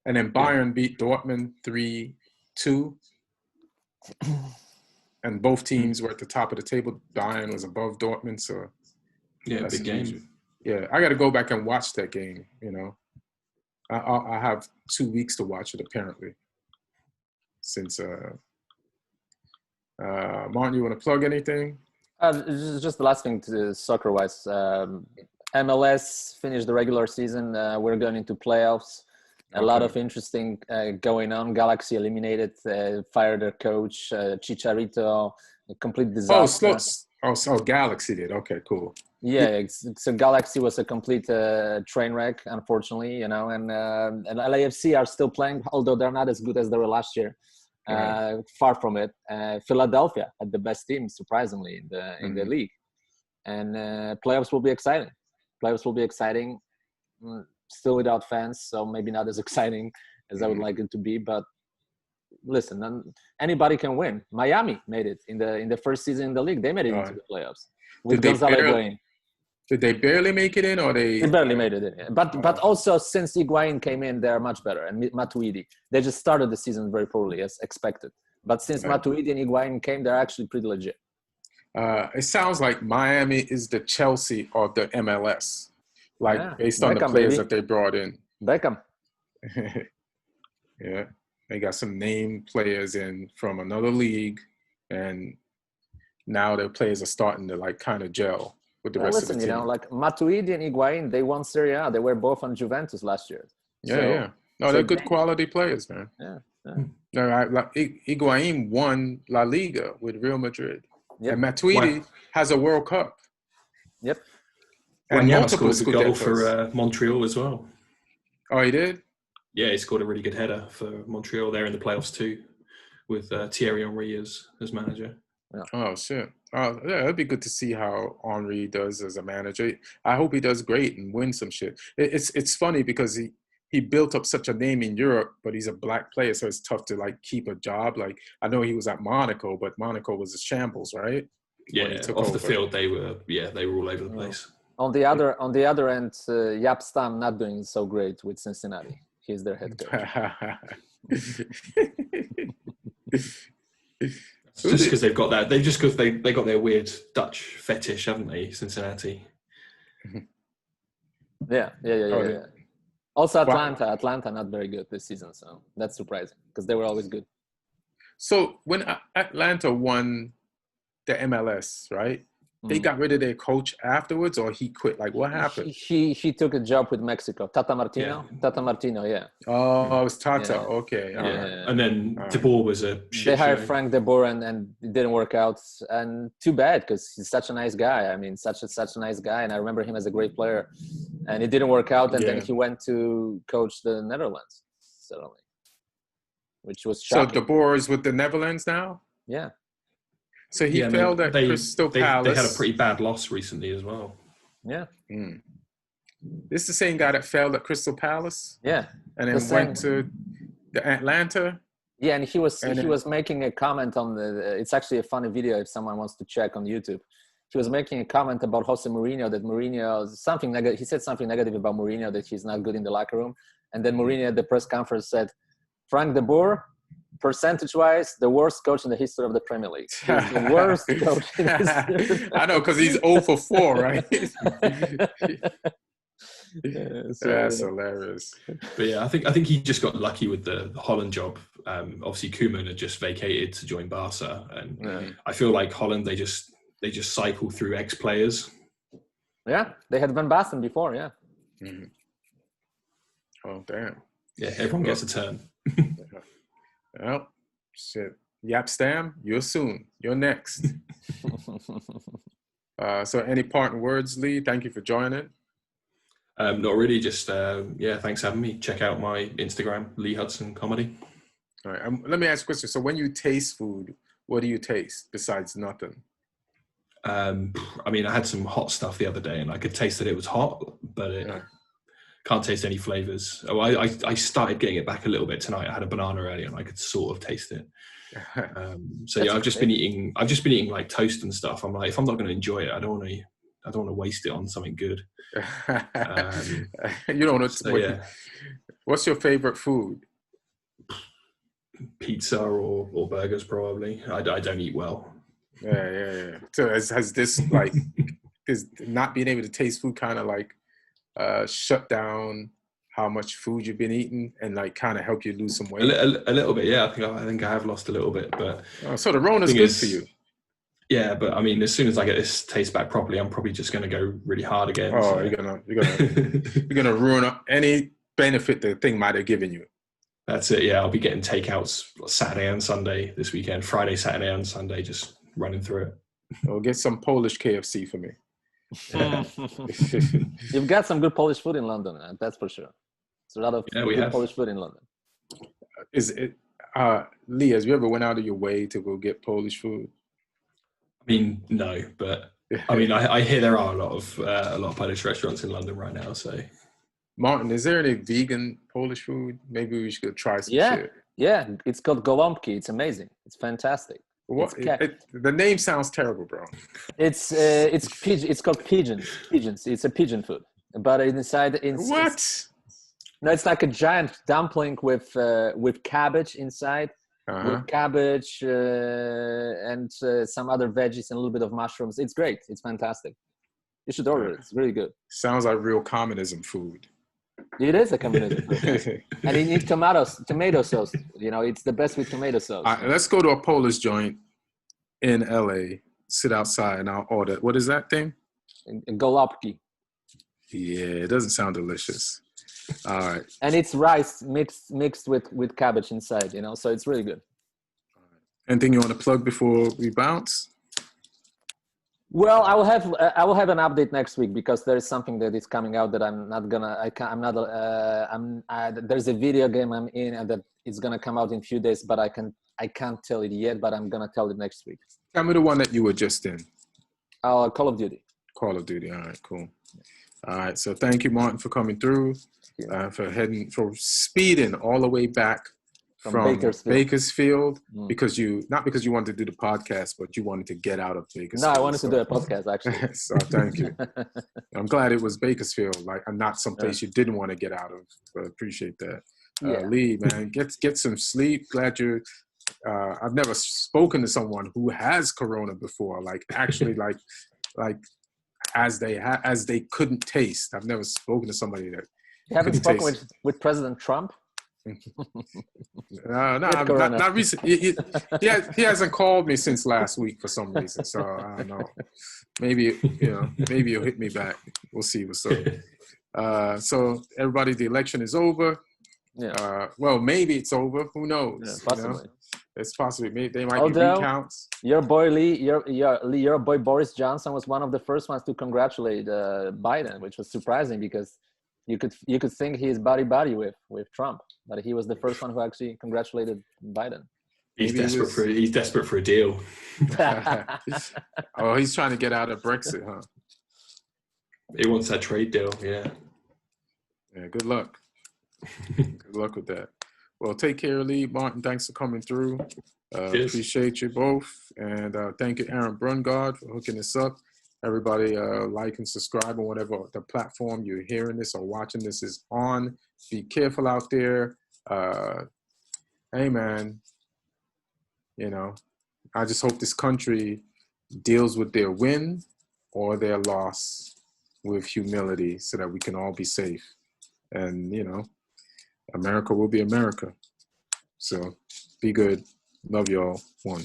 Speaker 1: And then Bayern beat Dortmund 3-2. And both teams were at the top of the table. Bayern was above Dortmund, so
Speaker 3: yeah, big game.
Speaker 1: Yeah, I got to go back and watch that game. I have 2 weeks to watch it apparently. Since Martin, you want to plug anything?
Speaker 5: Just the last thing, soccer-wise. MLS finished the regular season. We're going into playoffs. A lot of interesting going on. Galaxy eliminated, fired their coach, Chicharito, a complete disaster.
Speaker 1: Oh, Galaxy did. Okay, cool.
Speaker 5: Yeah, so Galaxy was a complete train wreck, unfortunately, and LAFC are still playing, although they're not as good as they were last year. Far from it. Philadelphia had the best team, surprisingly, in the league, and playoffs will be exciting. Still without fans, so maybe not as exciting as I would like it to be. But listen, anybody can win. Miami made it in the first season in the league. They made it into the playoffs with Gonzalo Higuain.
Speaker 1: Did they barely make it in, or they
Speaker 5: barely made it in? But also since Higuain came in, they're much better. And Matuidi, they just started the season very poorly as expected. But since Matuidi and Higuain came, they're actually pretty legit.
Speaker 1: It sounds like Miami is the Chelsea of the MLS, based on the players that they brought in.
Speaker 5: Beckham.
Speaker 1: Yeah, they got some named players in from another league, and now their players are starting to kind of gel with the rest of the team.
Speaker 5: Matuidi and Higuain, they won Serie A. They were both on Juventus last year.
Speaker 1: Yeah. No, they're good quality players, man.
Speaker 5: Yeah.
Speaker 1: Higuain won La Liga with Real Madrid.
Speaker 5: Yep.
Speaker 1: And Matuidi has a World Cup.
Speaker 5: Yep.
Speaker 1: And
Speaker 3: Wanyama scored a goal for Montreal as well.
Speaker 1: Oh, he did?
Speaker 3: Yeah, he scored a really good header for Montreal. They're in the playoffs too, with Thierry Henry as manager.
Speaker 5: Yeah.
Speaker 1: Oh, shit. Oh, yeah, it'd be good to see how Henry does as a manager. I hope he does great and win some shit. It's funny because he built up such a name in Europe, but he's a black player, so it's tough to keep a job. I know he was at Monaco, but Monaco was a shambles, right?
Speaker 3: Yeah, off the field they were all over the place.
Speaker 5: On the other end, Jaap Stam not doing so great with Cincinnati. He's their head coach.
Speaker 3: Just because they've got that, they got their weird Dutch fetish, haven't they? Cincinnati.
Speaker 5: Yeah. Also, Atlanta not very good this season, so that's surprising because they were always good.
Speaker 1: So when Atlanta won the MLS, right? They got rid of their coach afterwards, or he quit? What happened?
Speaker 5: He took a job with Mexico. Tata Martino, yeah.
Speaker 1: Oh, it was Tata.
Speaker 5: Yeah.
Speaker 1: Okay.
Speaker 3: Yeah. And then De Boer was a shit
Speaker 5: They hired
Speaker 3: show.
Speaker 5: Frank De Boer, and it didn't work out. And too bad, because he's such a nice guy. I mean, such a nice guy, and I remember him as a great player. And it didn't work out, and then he went to coach the Netherlands, suddenly, which was shocking.
Speaker 1: So De Boer is with the Netherlands now?
Speaker 5: Yeah.
Speaker 1: So he failed at Crystal Palace.
Speaker 3: They had a pretty bad loss recently as well.
Speaker 5: Yeah.
Speaker 1: This is the same guy that failed at Crystal Palace?
Speaker 5: Yeah.
Speaker 1: And then went to the Atlanta?
Speaker 5: Yeah, and he was making a comment on it's actually a funny video if someone wants to check on YouTube. He was making a comment about Jose Mourinho, that Mourinho, he said something negative about Mourinho, that he's not good in the locker room. And then Mourinho at the press conference said, Frank De Boer, percentage-wise, the worst coach in the history of the Premier League. He's the worst coach in history.
Speaker 1: I know, because he's 0 for 4, right? That's hilarious.
Speaker 3: But yeah, I think he just got lucky with the Holland job. Obviously, Koeman had just vacated to join Barca, and I feel like Holland they just cycle through ex-players.
Speaker 5: Yeah, they had Van Basten before. Yeah.
Speaker 1: Mm-hmm. Oh damn.
Speaker 3: Yeah, everyone gets a turn.
Speaker 1: Well, shit. Jaap Stam, you're soon. You're next. So any parting words, Lee? Thank you for joining.
Speaker 3: Not really. Just thanks for having me. Check out my Instagram, Lee Hudson Comedy.
Speaker 1: All right. Let me ask a question. So when you taste food, what do you taste besides nothing?
Speaker 3: I mean, I had some hot stuff the other day, and I could taste that it was hot, but it can't taste any flavors. Oh, I started getting it back a little bit tonight. I had a banana earlier, and I could sort of taste it. I've just been eating like toast and stuff. I'm like, if I'm not going to enjoy it, I don't want to waste it on something good.
Speaker 1: You don't know. What's your favorite food?
Speaker 3: Pizza or burgers, probably. I don't eat well.
Speaker 1: Yeah. So has this like is not being able to taste food kind of like shut down how much food you've been eating and like kind of help you lose some weight?
Speaker 3: A little bit, yeah. I think I have lost a little bit, but
Speaker 1: so the Rona's good for you.
Speaker 3: Yeah, but I mean, as soon as I get this taste back properly, I'm probably just going to go really hard again.
Speaker 1: Oh,
Speaker 3: so.
Speaker 1: you're gonna ruin any benefit the thing might have given you.
Speaker 3: That's it. Yeah, I'll be getting takeouts Saturday and Sunday this weekend. Friday, Saturday, and Sunday, just running through it.
Speaker 1: Well, get some Polish KFC for me.
Speaker 5: You've got some good Polish food in London, that's for sure. It's a lot of good Polish food in London.
Speaker 1: Is it, Lee? Have you ever went out of your way to go get Polish food?
Speaker 3: I mean, no, but I mean, I hear there are a lot of Polish restaurants in London right now. So,
Speaker 1: Martin, is there any vegan Polish food? Maybe we should try some shit.
Speaker 5: Yeah, it's called Golomki. It's amazing. It's fantastic.
Speaker 1: The name sounds terrible, bro.
Speaker 5: It's called pigeons. It's a pigeon food, but inside it's like a giant dumpling with cabbage inside, with cabbage and some other veggies and a little bit of mushrooms. It's great. It's fantastic. You should order it. It's really good.
Speaker 1: Sounds like real communism food.
Speaker 5: It is a communism food. And you need tomato sauce. You know, it's the best with tomato sauce.
Speaker 1: All right, let's go to a Polish joint in LA. Sit outside and I'll order. What is that thing?
Speaker 5: Golopki.
Speaker 1: Yeah, it doesn't sound delicious. All right.
Speaker 5: And it's rice mixed with cabbage inside, you know, so it's really good.
Speaker 1: Anything you want to plug before we bounce?
Speaker 5: Well, I will have an update next week because there is something that is coming out that there's a video game I'm in and that it's gonna come out in a few days, but I can't tell it yet, but I'm gonna tell it next week.
Speaker 1: Tell me the one that you were just in.
Speaker 5: Call of Duty.
Speaker 1: Call of Duty. All right, cool. All right, so thank you, Martin, for coming through, for speeding all the way back from Bakersfield because not because you wanted to do the podcast, but you wanted to get out of Bakersfield.
Speaker 5: No, I wanted to do a podcast actually.
Speaker 1: So thank you. I'm glad it was Bakersfield, like not someplace you didn't want to get out of. But I appreciate that. Lee, man, get some sleep. Glad you're. I've never spoken to someone who has corona before, like actually, like as they couldn't taste. I've never spoken to somebody that.
Speaker 5: You haven't spoken with President Trump?
Speaker 1: No, not recently. He hasn't called me since last week for some reason. So I don't know. Maybe he'll hit me back. We'll see what's up. So everybody, the election is over. Yeah. Well, maybe it's over. Who knows? Yeah, possibly. You know? It's possibly they might be recounts.
Speaker 5: Your boy Lee, your boy Boris Johnson was one of the first ones to congratulate Biden, which was surprising because you could think he's buddy with Trump, but he was the first one who actually congratulated Biden.
Speaker 3: He's desperate for a deal.
Speaker 1: Oh, he's trying to get out of Brexit, huh?
Speaker 3: He wants that trade deal, yeah.
Speaker 1: Yeah, good luck. Good luck with that. Well, take care, Lee. Martin, thanks for coming through. Appreciate you both. And thank you, Aaron Brungardt, for hooking this up. Everybody like and subscribe on whatever the platform you're hearing this or watching this is on. Be careful out there. Hey, man, you know, I just hope this country deals with their win or their loss with humility so that we can all be safe. And, you know, America will be America. So be good. Love y'all. One.